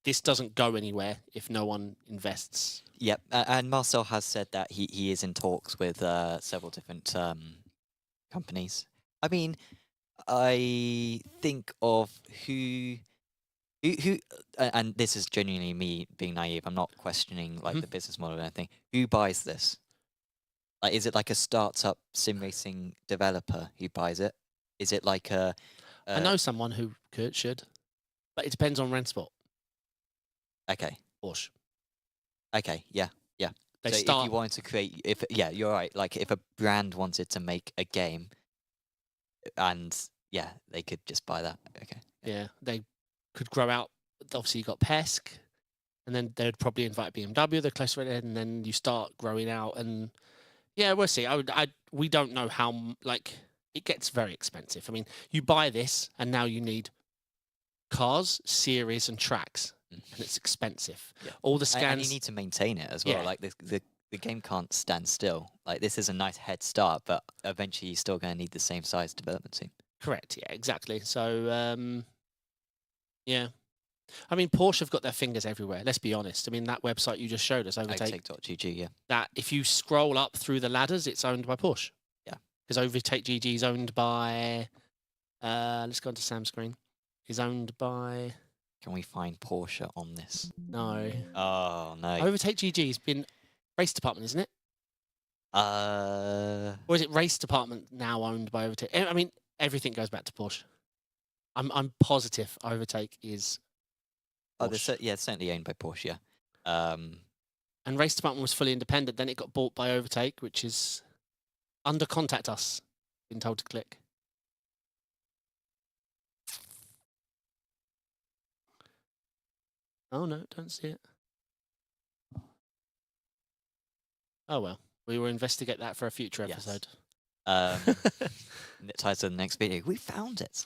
this doesn't go anywhere if no one invests. Yep. And Marcel has said that he is in talks with several different companies. I mean, I think of who, and this is genuinely me being naive. I'm not questioning like the business model or anything. Who buys this? Like, is it like a startup sim racing developer who buys it? Is it like a? I know someone who should, but it depends on Rennsport. Okay. Porsche. Okay. Yeah. Yeah. They so start. if you wanted to create, you're right. Like if a brand wanted to make a game, and yeah, they could just buy that. Okay. Yeah, they could grow out. Obviously, you got Pesk, and then they'd probably invite BMW. They're closer ahead, and then you start growing out. And yeah, we'll see. We don't know how. Like, it gets very expensive. I mean, you buy this, and now you need cars, series, and tracks, and it's expensive. Yeah. All the scans. And you need to maintain it as well. Yeah. Like the game can't stand still. Like this is a nice head start, but eventually you're still going to need the same size development team. Correct. Yeah, exactly. So, yeah. I mean, Porsche have got their fingers everywhere. Let's be honest. I mean, that website you just showed us, Overtake.gg, yeah. that if you scroll up through the ladders, it's owned by Porsche. Yeah. Because Overtake GG is owned by. Let's go onto Sam's screen. Is owned by. Can we find Porsche on this? No. Oh no. Overtake GG has been race department, isn't it? Uh. Or is it race department now owned by Overtake? I mean, everything goes back to Porsche. I'm positive Overtake is. Oh, Porsche. it's certainly owned by Porsche. Yeah. And race department was fully independent. Then it got bought by Overtake, which is under contact us. Been told to click. Oh no, don't see it. Oh well, we will investigate that for a future episode. It ties to the next video. We found it.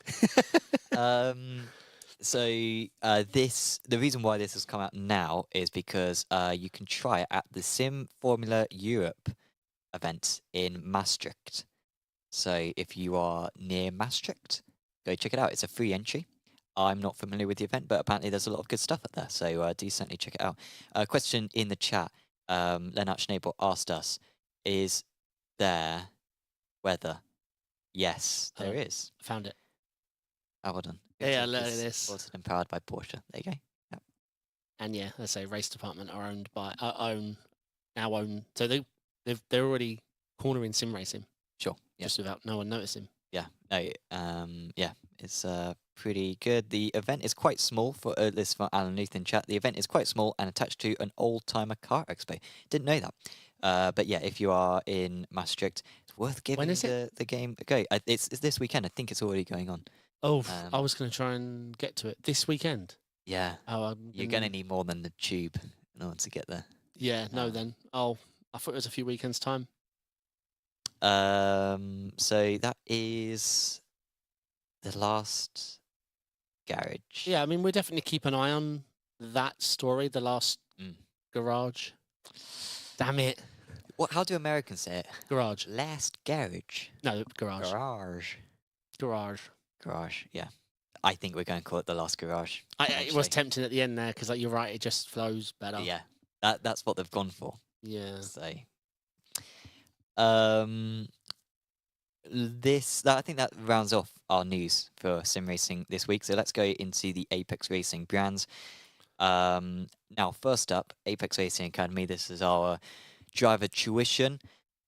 So the reason why this has come out now is because you can try it at the Sim Formula Europe event in Maastricht. So if you are near Maastricht, go check it out. It's a free entry. I'm not familiar with the event, but apparently there's a lot of good stuff up there. So do certainly check it out. Question in the chat. Lennart Schnabel asked us, is there weather? Yes, there is. Found it. Oh, well done. Yeah, look at this. Supported and powered by Porsche. There you go. Yep. And yeah, let's say race department are owned by now own. So they're already cornering sim racing. Sure. Yeah. Just without no one noticing. Yeah. No. Yeah. It's pretty good. The event is quite small for this for Alan Luth in chat. The event is quite small and attached to an old timer car expo. Didn't know that. But yeah, if you are in Maastricht, it's worth giving the game a go. It's this weekend. I think it's already going on. Oh, I was going to try and get to it this weekend. Yeah. Oh, you're going to need more than the tube in order to get there. Yeah. No. Then. Oh, I thought it was a few weekends time. So that is the last garage. Yeah, I mean, we'll definitely keep an eye on that story, the last garage. Damn it. How do Americans say it? Garage. Last garage. No, garage. Garage, yeah. I think we're going to call it the last garage. It was tempting at the end there because, like, you're right, it just flows better. Yeah, that's what they've gone for. Yeah. So, I think that rounds off our news for sim racing this week. So let's go into the Apex Racing brands. Now, first up, Apex Racing Academy. This is our driver tuition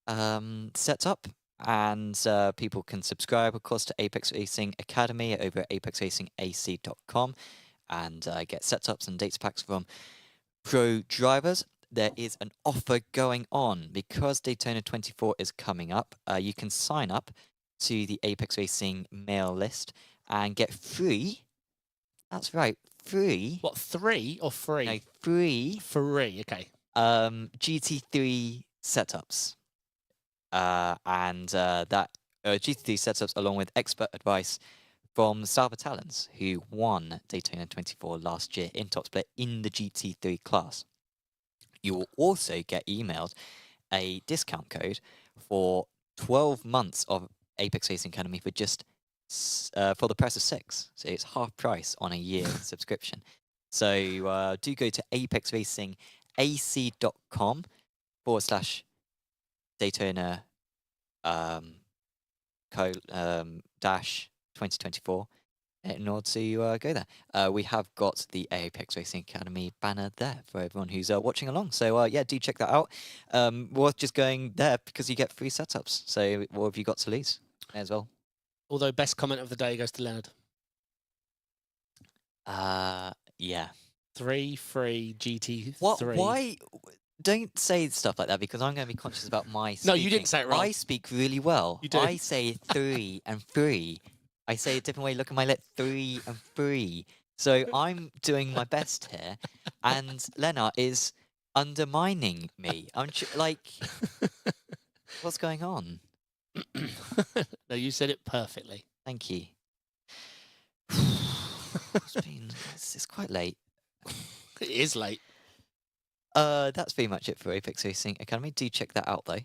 setup. And people can subscribe, of course, to Apex Racing Academy over at apexracingac.com. and get setups and data packs from pro drivers, there is an offer going on. Because Daytona 24 is coming up, you can sign up to the Apex Racing mail list and get free, that's right, free. What, 3 or 3? No, free 3, okay. GT3 setups. And that GT3 setups along with expert advice from Salva Talons, who won Daytona 24 last year in top split in the GT3 class. You will also get emailed a discount code for 12 months of Apex Racing Academy for just for the price of 6. So it's half price on a year subscription. So do go to apexracingac.com/Daytona dash 2024 in order to go there. We have got the Apex Racing Academy banner there for everyone who's watching along. So yeah, do check that out. Worth just going there because you get free setups. So what have you got to lose? May as well. Although best comment of the day goes to Leonard. Yeah. 3 free GT3. What? Why? Don't say stuff like that because I'm going to be conscious about my speaking. No, you didn't say it right. I speak really well. You do. I say 3 and 3. I say a different way. Look at my lip. 3 and 3. So I'm doing my best here, and Lennart is undermining me. I'm like, what's going on? No, you said it perfectly. Thank you. It's quite late. It is late. That's pretty much it for Apex Racing Academy. Do check that out, though.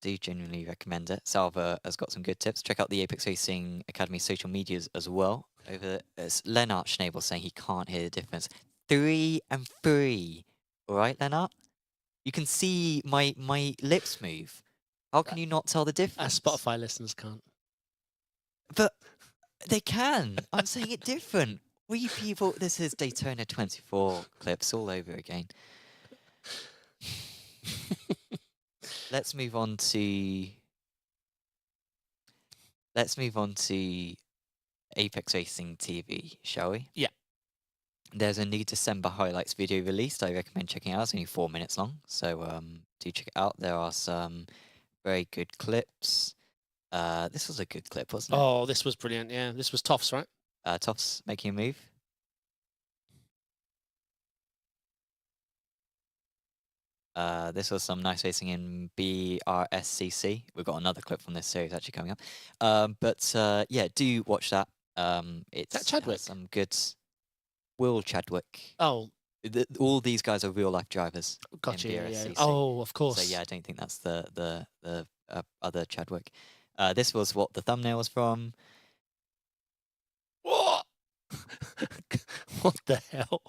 Do genuinely recommend it. Salva has got some good tips. Check out the Apex Racing Academy social medias as well. Over it's Lennart Schnabel saying he can't hear the difference. 3 and 3. All right, Lennart? You can see my lips move. How can you not tell the difference? Spotify listeners can't. But they can. I'm saying it different. We people, this is Daytona 24 clips all over again. Let's move on to Apex Racing TV, shall we? Yeah. There's a new December highlights video released. I recommend checking it out. It's only 4 minutes long, so do check it out. There are some very good clips. This was a good clip, wasn't it? Oh, this was brilliant. Yeah, this was Toffs, right? Toffs making a move. This was some nice racing in BRSCC. We've got another clip from this series actually coming up. But yeah, do watch that. It's that Chadwick? Some good. Will Chadwick. Oh. All these guys are real life drivers. Gotcha. In Yeah. BRSCC. Oh, of course. So yeah, I don't think that's the other Chadwick. This was what the thumbnail was from. What? What the hell?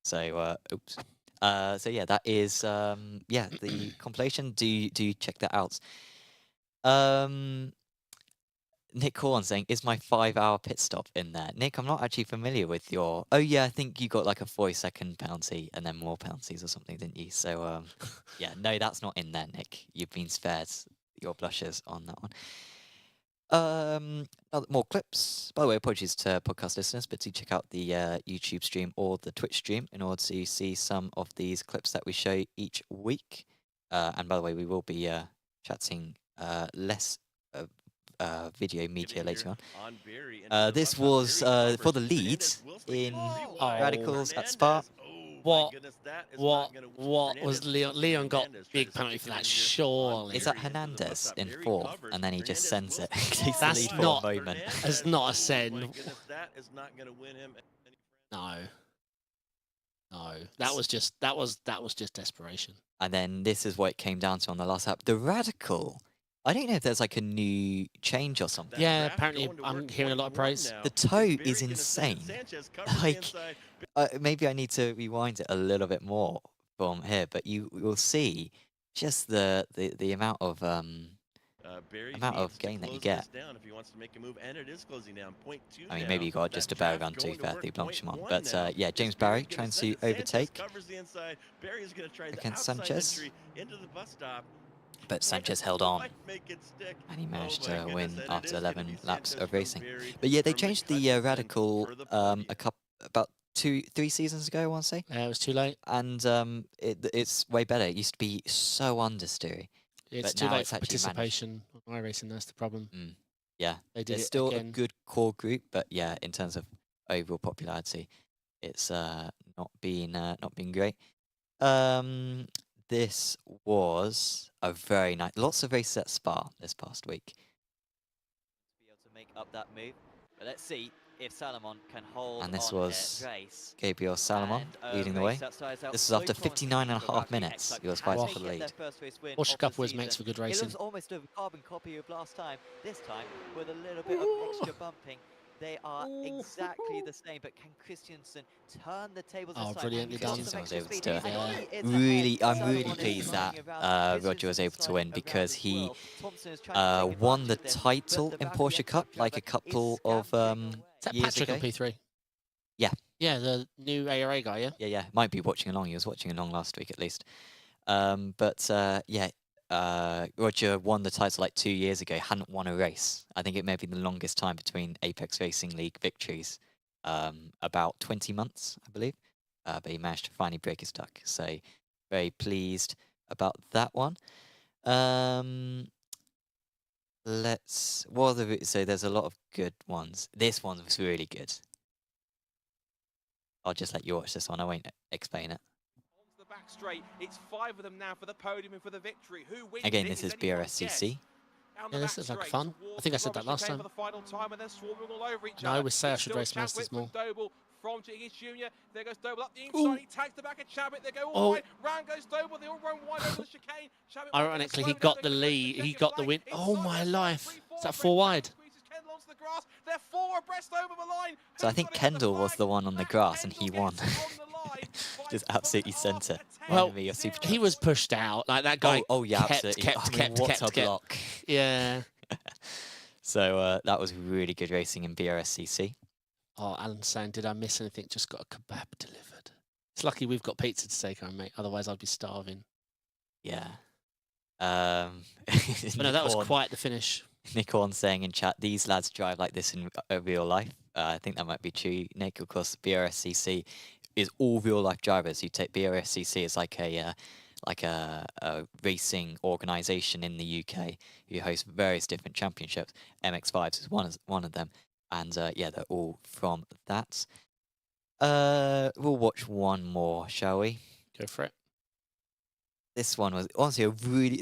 So oops. So yeah, that is yeah, the compilation. Do check that out. Nick Corn saying, "Is my 5-hour pit stop in there?" Nick, I'm not actually familiar with your. Oh yeah, I think you got like a 40-second penalty and then more penalties or something, didn't you? So yeah, no, that's not in there, Nick. You've been spared your blushes on that one. More clips. By the way, apologies to podcast listeners, but do check out the YouTube stream or the Twitch stream in order to see some of these clips that we show each week. And by the way, we will be chatting less video media later on. This was for the lead in Radicals at Spa. What was Leon? Leon got big penalty for that, surely. Is that Hernandez in 4th, and then he just sends it? Takes the That's lead for not. a moment. That's not a send. No. No, that was just desperation. And then this is what it came down to on the last lap. The Radical. I don't know if there's like a new change or something. Yeah, apparently I'm hearing a lot of praise. The toe is insane. Like, maybe I need to rewind it a little bit more from here, but you will see just the amount of gain that you get. I mean, maybe you got just a better run to Fairthie Blanchimont, but yeah, James Barry trying to overtake against Sanchez. But Sanchez held on, and he managed to win after 11 laps of racing. But yeah, they changed the radical about 3 seasons ago, I want to say. It was too late. And it's way better. It used to be so understeery. It's But too now late it's for actually participation on iRacing. That's the problem. Yeah, They did there's it still again. a good core group, but yeah, in terms of overall popularity, it's not been great. This was a very nice, lots of races at Spa this past week. To be able to make up that move, but let's see if Salomon can hold. And this was Gabriel Salomon leading the way. This was after 59.5 minutes. He was fighting for the lead. Porsche Cup always makes for good racing. It was almost a carbon copy of last time. This time with a little bit of extra bumping. They are exactly the same, but can Christensen turn the tables this time? Brilliantly done. Christensen was able to do it. Really, I'm really pleased that Roger was able to win, because he won the title in Porsche Cup like a couple of Is that years Patrick ago. on P3? Yeah. Yeah, the new ARA guy, yeah? Yeah. Might be watching along. He was watching along last week at least. Roger won the title like 2 years ago, hadn't won a race. I think it may be the longest time between Apex Racing League victories, about 20 months, I believe. But he managed to finally break his duck. So very pleased about that one. So there's a lot of good ones. This one was really good. I'll just let you watch this one. I won't explain it. Back straight. It's 5 of them now for the podium and for the victory. Who wins? Again, this is BRSCC. Yeah, this is like fun. I think I said that last time. And I always say I should race Masters more. From Jr. There goes Doble up the inside. He tags the back of Chabot. They go all wide. Round goes Doble. They all run wide over the chicane. Ironically, he got the lead. He got the win. Oh my life! Is that 4 wide? So I think Kendall was the one on the grass, and he won. Just absolutely centre. Well, he was pushed out. Like that guy. Oh yeah, absolutely. What a block. Yeah. So that was really good racing in BRSCC. Oh, Alan's saying, did I miss anything? Just got a kebab delivered. It's lucky we've got pizza to take home, mate. Otherwise, I'd be starving. Yeah. But no, that was quite the finish. Nick Horn saying in chat, these lads drive like this in real life. I think that might be true, Nick. Of course, BRSCC is all real life drivers. You take BRSCC as like a racing organisation in the UK who hosts various different championships. MX5s is one of them. And yeah, they're all from that. We'll watch one more, shall we? Go for it. This one was honestly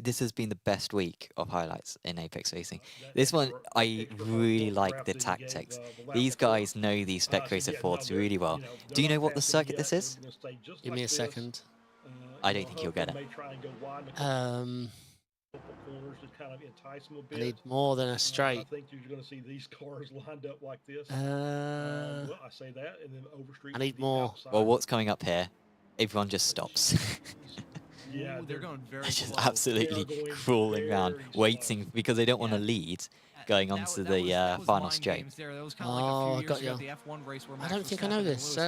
this has been the best week of highlights in Apex Racing. This one, I really like the tactics. These guys know these Spec Racer Fords really well. Do you know what the circuit this is? Give me a second. I don't think you'll get it. I need more than a straight. I think you're going to see these cars lined up like this. Well, I say that, and then Overstreet. I need more. Well, what's coming up here? Everyone just stops. Yeah, they're going very They're just slow. absolutely crawling around, waiting because they don't want to lead. Going on to the final straight. Oh, got you. I don't think I know this. It's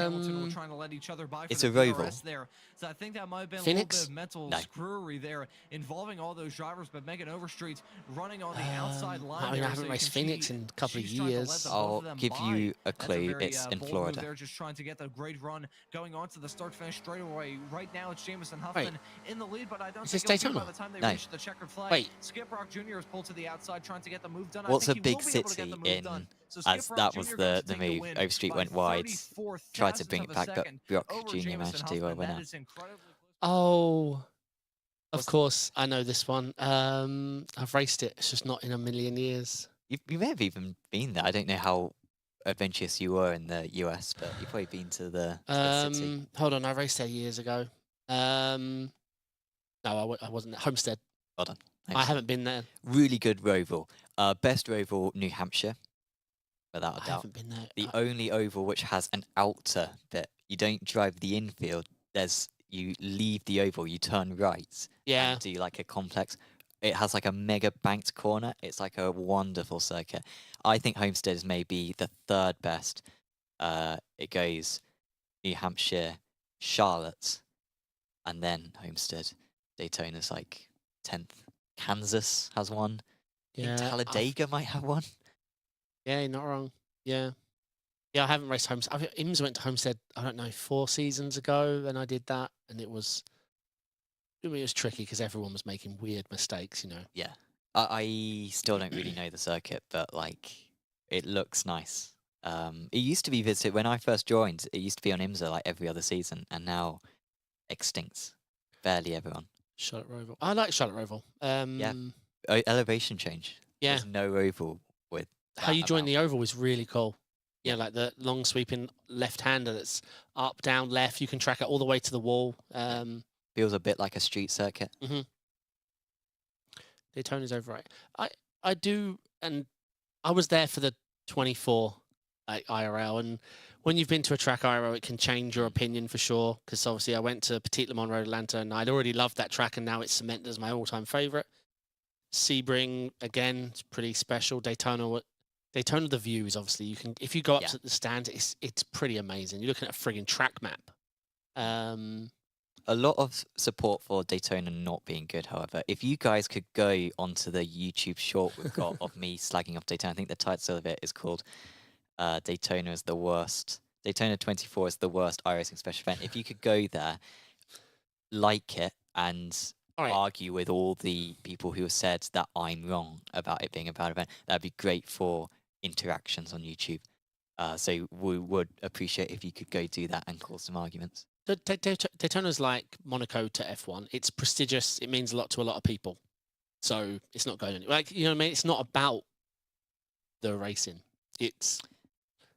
a Roval. So I think that might have been Phoenix? a little bit of mental No. screwery there involving all those drivers, but Megan Overstreet running on the outside line. I mean, there, I haven't so you raced can Phoenix see in a couple of she's trying to let years. the both of I'll them give by. you a That's clue. very, It's in bold move Florida. there, just trying to get the great run going on to the start-finish straightaway. Right now, it's Jamison Huffman in the lead, but I don't Is think this it'll be Daytona? by the time they No. reach the checkered flag. Wait. Skip Rock Jr. is pulled to the outside, trying to get the move done. What's I a think he big will be able to get city the move in? done. So As Skip that Rock was Jr. the goes to take move. win Overstreet by went wide, 34 tried to bring it thousandths back, of a but second Brock over Jr. managed to do a Jamison Huffman. winner. That is incredibly close. Oh, of What's- course, I know this one. I've raced it. It's just not in a million years. You may have even been there. I don't know how adventurous you were in the US, but you've probably been to the city. Hold on, I raced there years ago. No, I wasn't there. Homestead. Well done. I Thanks. haven't been there. Really good Roval. Best Roval, New Hampshire, without a I doubt. haven't been there. The only oval which has an outer bit. You don't drive the infield. You leave the oval, you turn right, Yeah. and do like a complex. It has like a mega banked corner. It's like a wonderful circuit. I think Homestead is maybe the third best. It goes New Hampshire, Charlotte, and then Homestead. Daytona's like 10th. Kansas has one. I think Yeah, Talladega might have one. yeah, you're not wrong. Yeah. Yeah, I haven't raced Homestead. IMSA went to Homestead, I don't know, 4 seasons ago, and I did that, and it was tricky because everyone was making weird mistakes, you know. Yeah. I still don't really know the circuit, but like it looks nice. It used to be visited when I first joined. It used to be on IMSA like every other season, and now extinct. Barely everyone. Charlotte Roval. I like Charlotte Roval. Elevation change. Yeah. There's no oval with How that you join amount. the oval was really cool. Yeah. Yeah, like the long sweeping left-hander that's up, down, left. You can track it all the way to the wall. Feels a bit like a street circuit. Daytona's overrated. I do, and I was there for the 24 IRL, and when you've been to a track IRL, it can change your opinion for sure. Because obviously, I went to Petit Le Mans Road Atlanta, and I'd already loved that track, and now it's cemented as my all-time favorite. Sebring again, it's pretty special. Daytona, the views obviously you can if you go up to the stand, it's pretty amazing. You're looking at a friggin' track map. A lot of support for Daytona not being good, however. If you guys could go onto the YouTube short we've got of me slagging off Daytona, I think the title of it is called Daytona is the worst. Daytona 24 is the worst iRacing special event. If you could go there, like it, and argue with all the people who have said that I'm wrong about it being a bad event, that'd be great for interactions on YouTube. So we would appreciate if you could go do that and cause some arguments. Daytona's like Monaco to F1. It's prestigious. It means a lot to a lot of people. So it's not going anywhere. Like, you know what I mean? It's not about the racing. It's,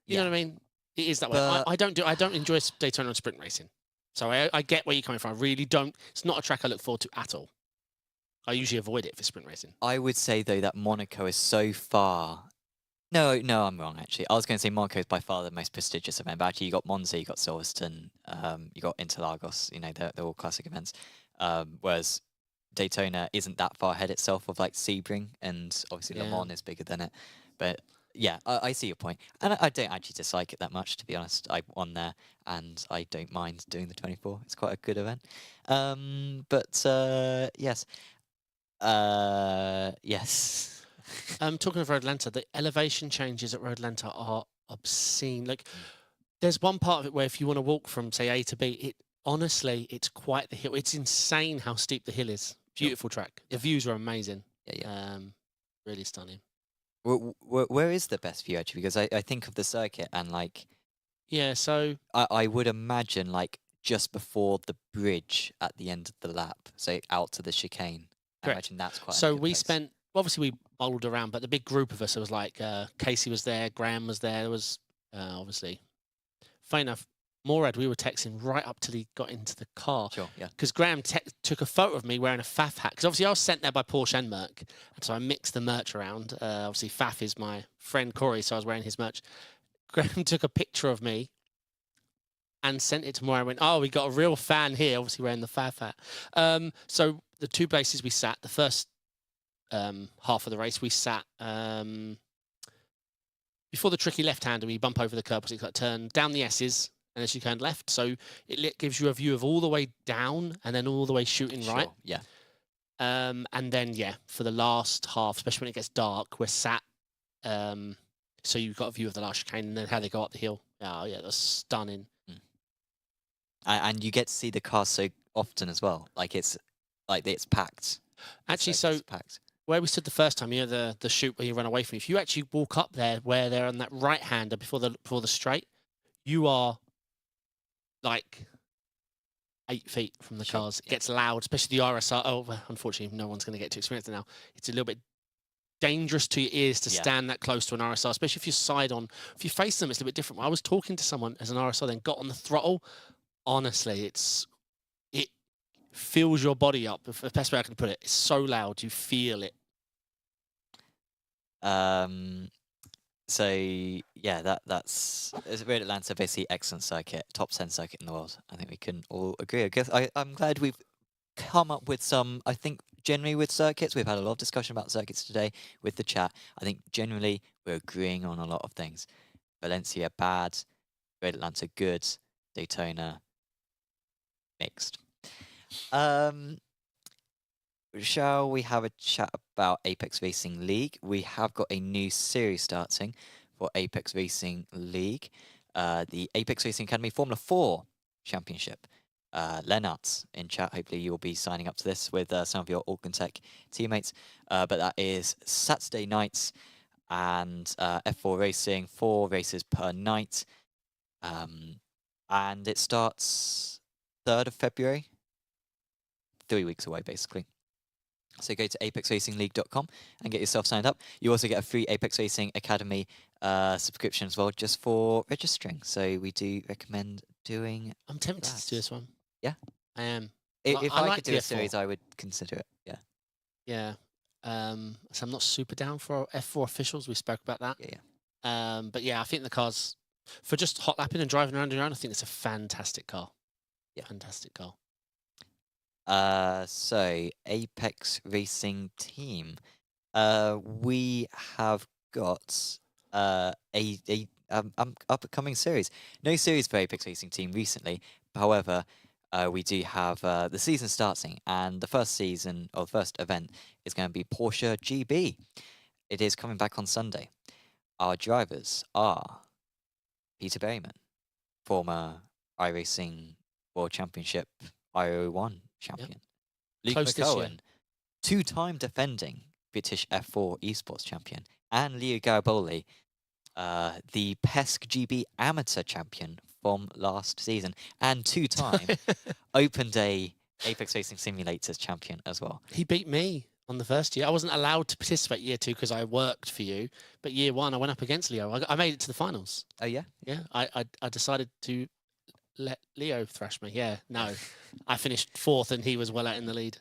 you know what I mean? It is that way. I don't enjoy Daytona and sprint racing. So I get where you're coming from. I really don't. It's not a track I look forward to at all. I usually avoid it for sprint racing. I would say, though, that Monaco is so far... No, I'm wrong, actually. I was going to say Monaco is by far the most prestigious event, but actually you got Monza, you got Silverstone, you got Interlagos, you know, they're all classic events. Whereas Daytona isn't that far ahead itself of, like, Sebring, and obviously Le Mans is bigger than it. But, yeah, I see your point. And I don't actually dislike it that much, to be honest. I'm on there, and I don't mind doing the 24. It's quite a good event. Yes. Yes. Talking of Road Atlanta, the elevation changes at Road Atlanta are obscene. Like, there's one part of it where if you want to walk from, say, A to B, honestly, it's quite the hill. It's insane how steep the hill is. Beautiful track. The views are amazing. Yeah. Really stunning. Where is the best view, actually? Because I think of the circuit and, like... Yeah, so... I would imagine, like, just before the bridge at the end of the lap, so out to the chicane. I imagine that's quite So we spent... Obviously, we bowled around, but the big group of us, it was like Casey was there, Graham was there. There was obviously, funny enough, Morad, we were texting right up till he got into the car. Sure, yeah. Because Graham took a photo of me wearing a Faf hat. Because obviously I was sent there by Porsche and Merc. And so I mixed the merch around. Obviously, Faf is my friend Corey, so I was wearing his merch. Graham took a picture of me and sent it to Morad. I went, oh, we got a real fan here, obviously wearing the Faf hat. So the two places we sat, the first half of the race, we sat before the tricky left-hander. We bump over the curb, so you got to turn down the S's, and as you turn left, so it gives you a view of all the way down and then all the way shooting right. Yeah. And then for the last half, especially when it gets dark, we're sat. So you've got a view of the last chicane and then how they go up the hill. Oh yeah, that's stunning. And you get to see the cars so often as well. Like it's packed. Actually, so packed. Where we stood the first time, you know, the chute where you run away from. If you actually walk up there, where they're on that right-hander before the straight, you are like 8 feet from the cars. It gets loud, especially the RSR. Oh, well, unfortunately, no one's going to get to experience it now. It's a little bit dangerous to your ears to stand that close to an RSR, especially if you side on. If you face them, it's a little bit different. When I was talking to someone as an RSR, then got on the throttle. Honestly, it fills your body up. The best way I can put it, it's so loud you feel it. So yeah, that's Road Atlanta, basically excellent circuit, top 10 circuit in the world. I think we can all agree. I guess I'm glad we've come up with some. I think generally with circuits, we've had a lot of discussion about circuits today with the chat. I think generally we're agreeing on a lot of things. Valencia bad, Road Atlanta good, Daytona mixed. shall we have a chat about Apex Racing League? We have got a new series starting for Apex Racing League, the Apex Racing Academy Formula 4 Championship. Lennart in chat, hopefully you'll be signing up to this with some of your Auckland Tech teammates. But that is Saturday nights and F4 racing, 4 races per night. And it starts 3rd of February, 3 weeks away basically. So go to apexracingleague.com and get yourself signed up. You also get a free Apex Racing Academy subscription as well, just for registering. So we do recommend doing. I'm tempted to do this one. Yeah, I am. If I like could do the a series, F4. I would consider it. Yeah. Yeah. So I'm not super down for F4 officials. We spoke about that. Yeah. But yeah, I think the car's for just hot lapping and driving around and around. I think it's a fantastic car. Yeah. Fantastic car. So Apex Racing team, we have got upcoming series. No series for Apex Racing team recently. However, we do have the season starting, and the first season or the first event is going to be Porsche GB. It is coming back on Sunday. Our drivers are Peter Berryman, former iRacing World Championship IO1 champion. Luke Close this year. McCowan, 2-time defending British F4 esports champion, and Leo Gariboli, the PESC GB amateur champion from last season, and 2-time Open Day Apex Racing Simulators champion as well. He beat me on the first year. I wasn't allowed to participate year 2 because I worked for you. But year 1, I went up against Leo. I made it to the finals. Oh yeah? Yeah, I decided to let Leo thrash me. Yeah, no. I finished 4th and he was well out in the lead.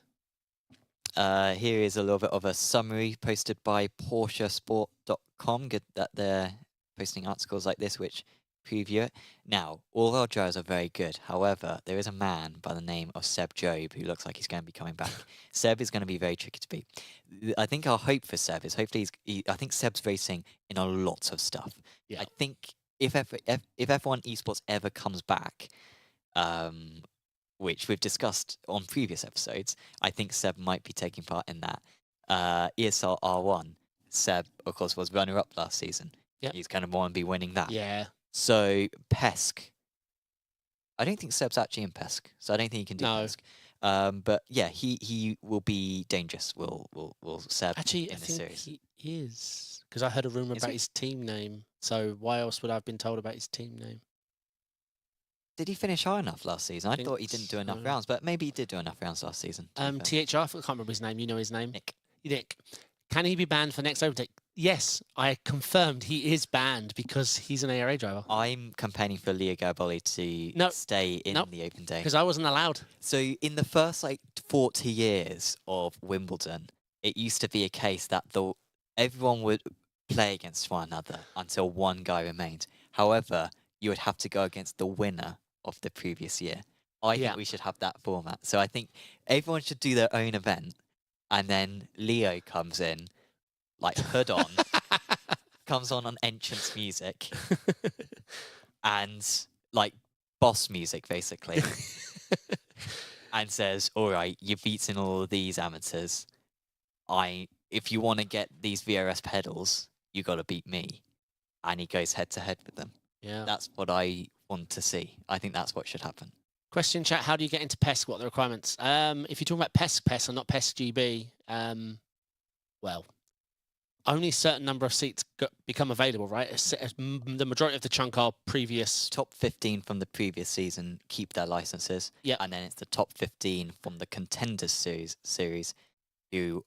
Here is a little bit of a summary posted by PorscheSport.com. Good that they're posting articles like this which preview it. Now, all our drivers are very good. However, there is a man by the name of Seb Jobe who looks like he's going to be coming back. Seb is going to be very tricky to beat. I think our hope for Seb is hopefully I think Seb's racing in a lot of stuff. Yeah. I think if F1 esports ever comes back, which we've discussed on previous episodes, I think Seb might be taking part in that. ESL R1, Seb, of course, was runner-up last season. Yep. He's going to want to be winning that. Yeah. So, PESC. I don't think Seb's actually in PESC, so I don't think he can do No. PESC. But yeah, he will be dangerous. Will Seb Actually, in I this think series? he is. Because I heard a rumour Is about he? his team name. So why else would I have been told about his team name? Did he finish high enough last season? I think thought he didn't do enough so. rounds, but maybe he did do enough rounds last season. to be fair. THR, I can't remember his name. You know his name? Nick. Nick. Can he be banned for next overtake? Yes, I confirmed he is banned because he's an ARA driver. I'm campaigning for Leo Gariboli to No. stay in Nope. the open day. Because I wasn't allowed. So in the first 40 years of Wimbledon, it used to be a case that everyone would play against one another until one guy remained. However, you would have to go against the winner of the previous year. I Yeah. think we should have that format. So I think everyone should do their own event, and then Leo comes in, hood on, comes on entrance music, and boss music basically, and says, "All right, you've beaten all of these amateurs. If you want to get these VRS pedals, you got to beat me." And he goes head to head with them. Yeah. That's what I want to see. I think that's what should happen. Question chat, how do you get into PESC? What are the requirements? If you're talking about PESC and not PESC GB, well, only a certain number of seats become available, right? The majority of the chunk are previous. Top 15 from the previous season keep their licenses. Yeah. And then it's the top 15 from the Contenders series,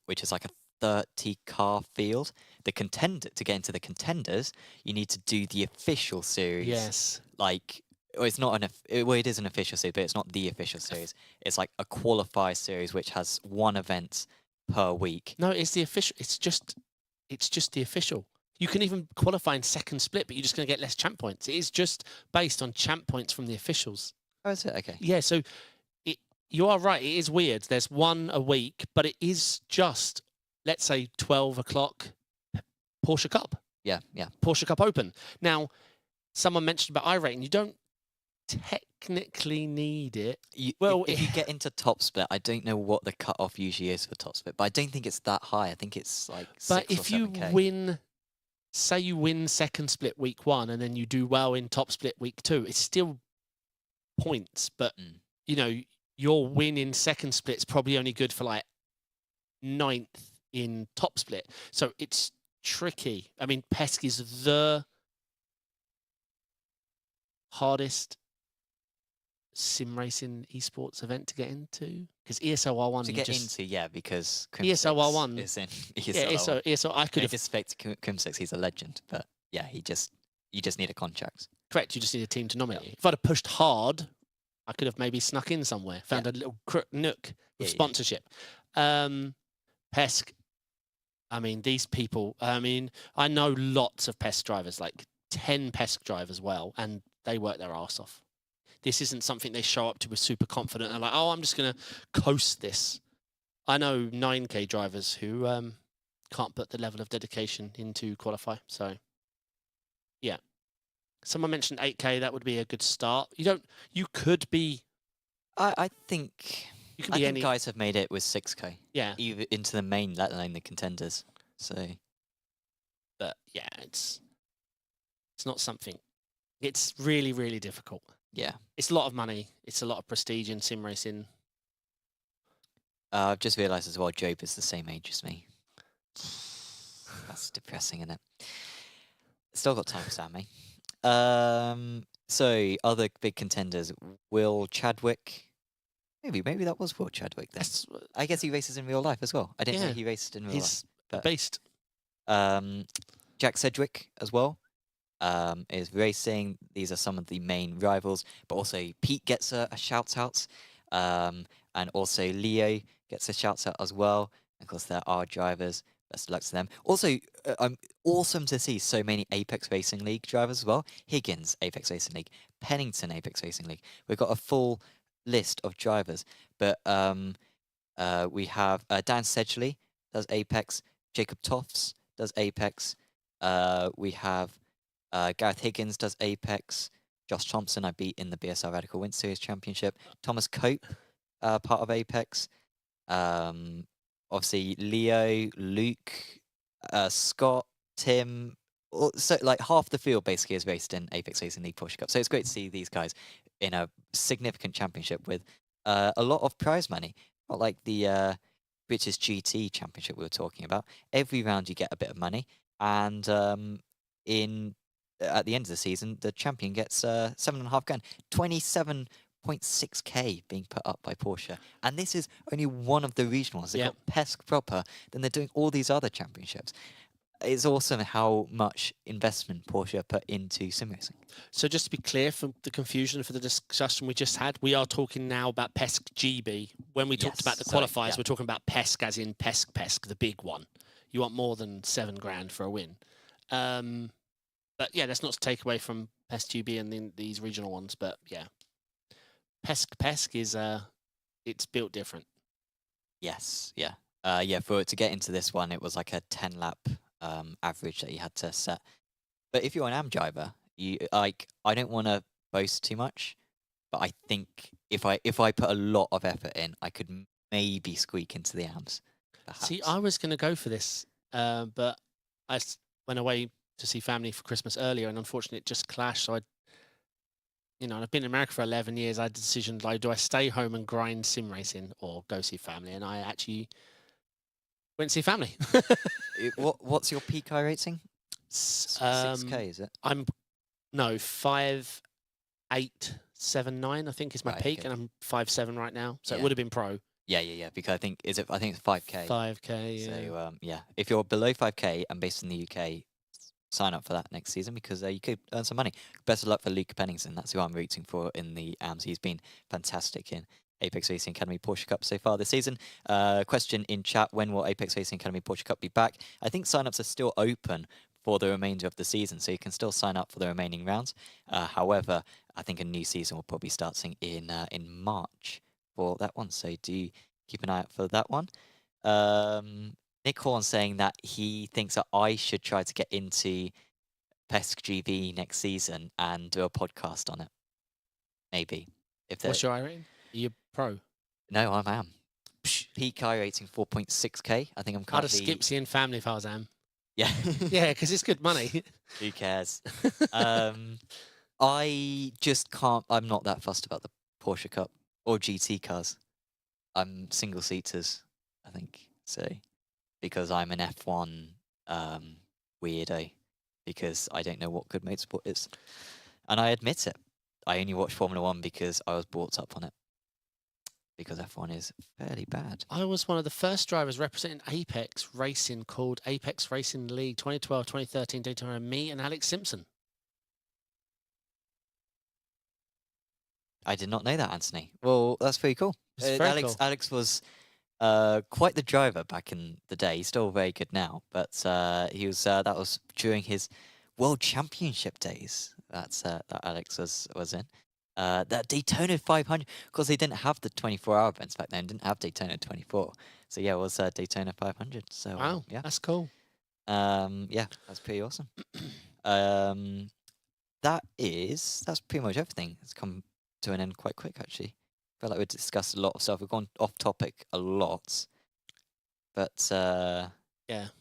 which is like a 30 car field. To get into the Contenders, you need to do the official series. Yes. It's not it is an official series, but it's not the official series. It's like a qualifier series which has one event per week. No, it's the official. It's just the official. You can even qualify in second split, but you're just going to get less champ points. It is just based on champ points from the officials. Oh, is it? Okay. Yeah, so you are right. It is weird. There's one a week, but it is just, let's say, 12 o'clock Porsche Cup. Yeah. Porsche Cup Open. Now, someone mentioned about iRacing. You don't technically need it. Well, if you get into top split, I don't know what the cutoff usually is for top split, but I don't think it's that high. I think it's like 6 But or if you 7K. win, say you win second split week 1 and then you do well in top split week 2, it's still points. But, you know, your win in second split's probably only good for like 9th in top split. So it's tricky. I mean, PESC is the hardest sim racing esports event to get into, because ESOR1 to get into, yeah, because ESOR1 is in yeah, ESOR1. ESO I could No have disrespect to Crimsix, he's a legend, but yeah, you just need a contract. correct. You just need a team to nominate you. If I'd have pushed hard, I could have maybe snuck in somewhere, found a little nook with sponsorship. PESC, I mean, these people. I mean, I know lots of PESC drivers, like 10 PESC drivers, well, and they work their arse off. This isn't something they show up to with super confident and like, oh, I'm just going to coast this. I know 9K drivers who can't put the level of dedication into qualify. So, yeah. Someone mentioned 8K. That would be a good start. You could be. I think. You could I be think any. guys have made it with 6K. Yeah. Even into the main, let alone the contenders. So. But yeah, it's not something. It's really, really difficult. Yeah. It's a lot of money. It's a lot of prestige in sim racing. I've just realised as well, Job is the same age as me. That's depressing, isn't it? Still got time, Sammy. So, other big contenders. Will Chadwick... Maybe that was Will Chadwick then. I guess he races in real life as well. I didn't know he raced in real life. He's based. Jack Sedgwick as well. Is racing. These are some of the main rivals, but also Pete gets a shout out, and also Leo gets a shout out as well. Of course, there are drivers. Best of luck to them. Also, awesome to see so many Apex Racing League drivers as well. Higgins, Apex Racing League. Pennington, Apex Racing League. We've got a full list of drivers, but we have Dan Sedgley does Apex. Jacob Toffs does Apex. We have Gareth Higgins does Apex. Josh Thompson I beat in the BSR Radical Wind Series Championship. Thomas Cope, part of Apex. Obviously Leo, Luke, Scott, Tim. So like half the field basically is raced in Apex Racing League Porsche Cup. So it's great to see these guys in a significant championship with a lot of prize money. Not like the British GT Championship we were talking about. Every round you get a bit of money, and at the end of the season, the champion gets 7.5 grand, 27.6k being put up by Porsche, and this is only one of the regionals. They've got PESC proper, then they're doing all these other championships. It's awesome how much investment Porsche put into sim racing. So just to be clear, for the confusion for the discussion we just had, we are talking now about PESC GB. When we talked about the qualifiers, we're talking about PESC as in PESC, the big one. You want more than 7 grand for a win. But yeah, that's not to take away from PESC GB and these regional ones. But yeah, PESC is it's built different. Yes, yeah, for it to get into this one, it was like a 10-lap average that you had to set. But if you're an AM driver, I don't want to boast too much, but I think if I put a lot of effort in, I could maybe squeak into the AMs. Perhaps. See, I was going to go for this, but I went away to see family for Christmas earlier, and unfortunately it just clashed. So I've been in America for 11 years. I had the decision, like, do I stay home and grind sim racing or go see family? And I actually went to see family. What's your peak iRacing? 6K, is it? I'm 5.879, I think is my peak, okay. and I'm 5.7 right now. So it would have been pro. Yeah. Because I think it's 5K. 5K. So if you're below 5K and based in the UK, sign up for that next season, because you could earn some money. Best of luck for Luke Pennington. That's who I'm rooting for in the AMS. He's been fantastic in Apex Racing Academy Porsche Cup so far this season. Question in chat: when will Apex Racing Academy Porsche Cup be back? I think sign-ups are still open for the remainder of the season, so you can still sign up for the remaining rounds. However, I think a new season will probably start in March for that one, so do keep an eye out for that one. Nick Horn saying that he thinks that I should try to get into PESC GB next season and do a podcast on it. maybe. If What's they're your iRating? Are you pro? no, I am. Peak iRating 4.6k. I think I'm I'd have currently Skipsy and family if I was Am. yeah. Yeah, because it's good money. Who cares? I just can't. I'm not that fussed about the Porsche Cup or GT cars. I'm single seaters, I think. So because I'm an F1 weirdo, because I don't know what good motorsport is, and I admit it. I only watch Formula One because I was brought up on it. Because F1 is fairly bad. I was one of the first drivers representing Apex Racing called Apex Racing League 2012, 2013 Daytona. Me and Alex Simpson. I did not know that, Anthony. Well, that's pretty cool. It's very Alex cool. Alex was quite the driver back in the day. He's still very good now, but he was that was during his World Championship days. That Alex was in. That Daytona 500, because they didn't have the 24-hour events back then. Didn't have Daytona 24. So yeah, it was Daytona 500. So Wow, yeah, that's cool. yeah, that's pretty awesome. That's pretty much everything. It's come to an end quite quick, actually. I feel like we discussed a lot of stuff. We've gone off topic a lot, but Yeah.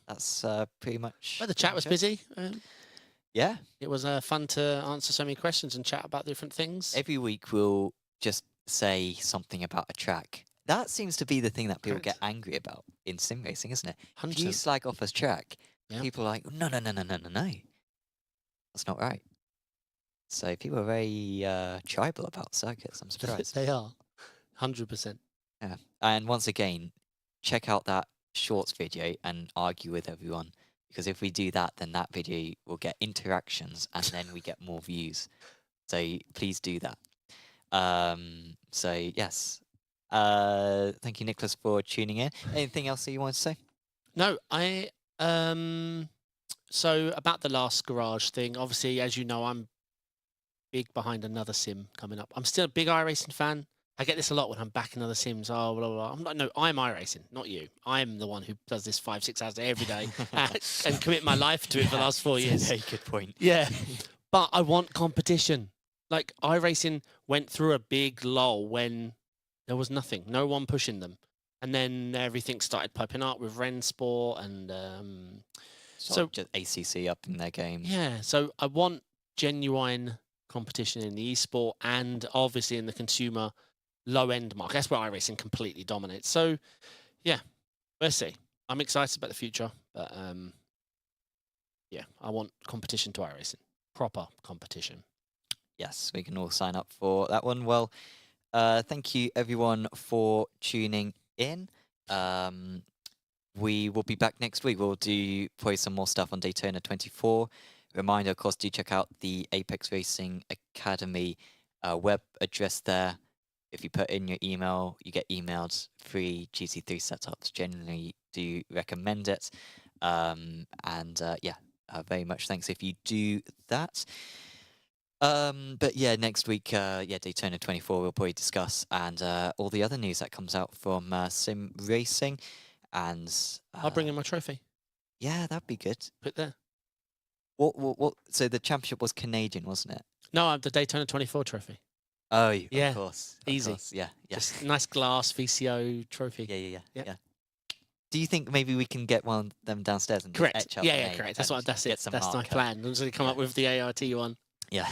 that's pretty much. But the pretty chat was much it. busy. Yeah. It was fun to answer so many questions and chat about different things. Every week we'll just say something about a track. That seems to be the thing that people Correct. get angry about in sim racing, isn't it? If you 100%. slag off a track, Yeah. people are like, no. That's not right. So people are very tribal about circuits. I'm surprised. They are. 100%. Yeah. And once again, check out that shorts video and argue with everyone. Because if we do that, then that video will get interactions and then we get more views. So please do that. So yes. Thank you, Nicholas, for tuning in. Anything else that you want to say? No, so about the last garage thing, obviously, as you know, I'm big behind another sim coming up. I'm still a big iRacing fan. I get this a lot when I'm backing other sims. Oh, blah, blah, blah. I'm not, no, I'm iRacing, not you. I'm the one who does this 5-6 hours every day and commit my life to it for the last 4 years. Very good point. Yeah, but I want competition. Like iRacing went through a big lull when there was nothing, no one pushing them, and then everything started popping up with Rensport and So just ACC up in their game. yeah. So I want genuine competition in the esport and obviously in the consumer low end market. That's where iRacing completely dominates. So yeah, let's see. I'm excited about the future, but yeah, I want competition to iRacing, proper competition. Yes, we can all sign up for that one. Well, thank you everyone for tuning in. We will be back next week. We'll do probably some more stuff on Daytona 24. Reminder, of course, do check out the Apex Racing Academy web address there. If you put in your email, you get emailed free GT3 setups. Generally do recommend it. Yeah, very much thanks if you do that. But yeah, next week, Daytona 24 we'll probably discuss, and all the other news that comes out from sim racing, and I'll bring in my trophy. yeah, that'd be good. Put it there. What? So the championship was Canadian, wasn't it? No, I have the Daytona 24 trophy. Oh, Yeah, of course, of easy. course. Yeah. Just nice glass VCO trophy. Yeah. Yeah. Do you think maybe we can get one of them downstairs and just Correct. etch up Yeah, the yeah, name correct. That's and what. That's get it. some That's my marker? plan. I'm just going to come up Yeah. with the ART one. Yeah.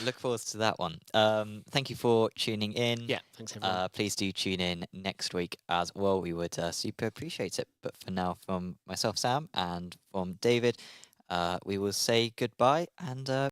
Look forward to that one. Thank you for tuning in. Yeah, thanks everyone. Please do tune in next week as well. We would super appreciate it. But for now, from myself, Sam, and from David, we will say goodbye and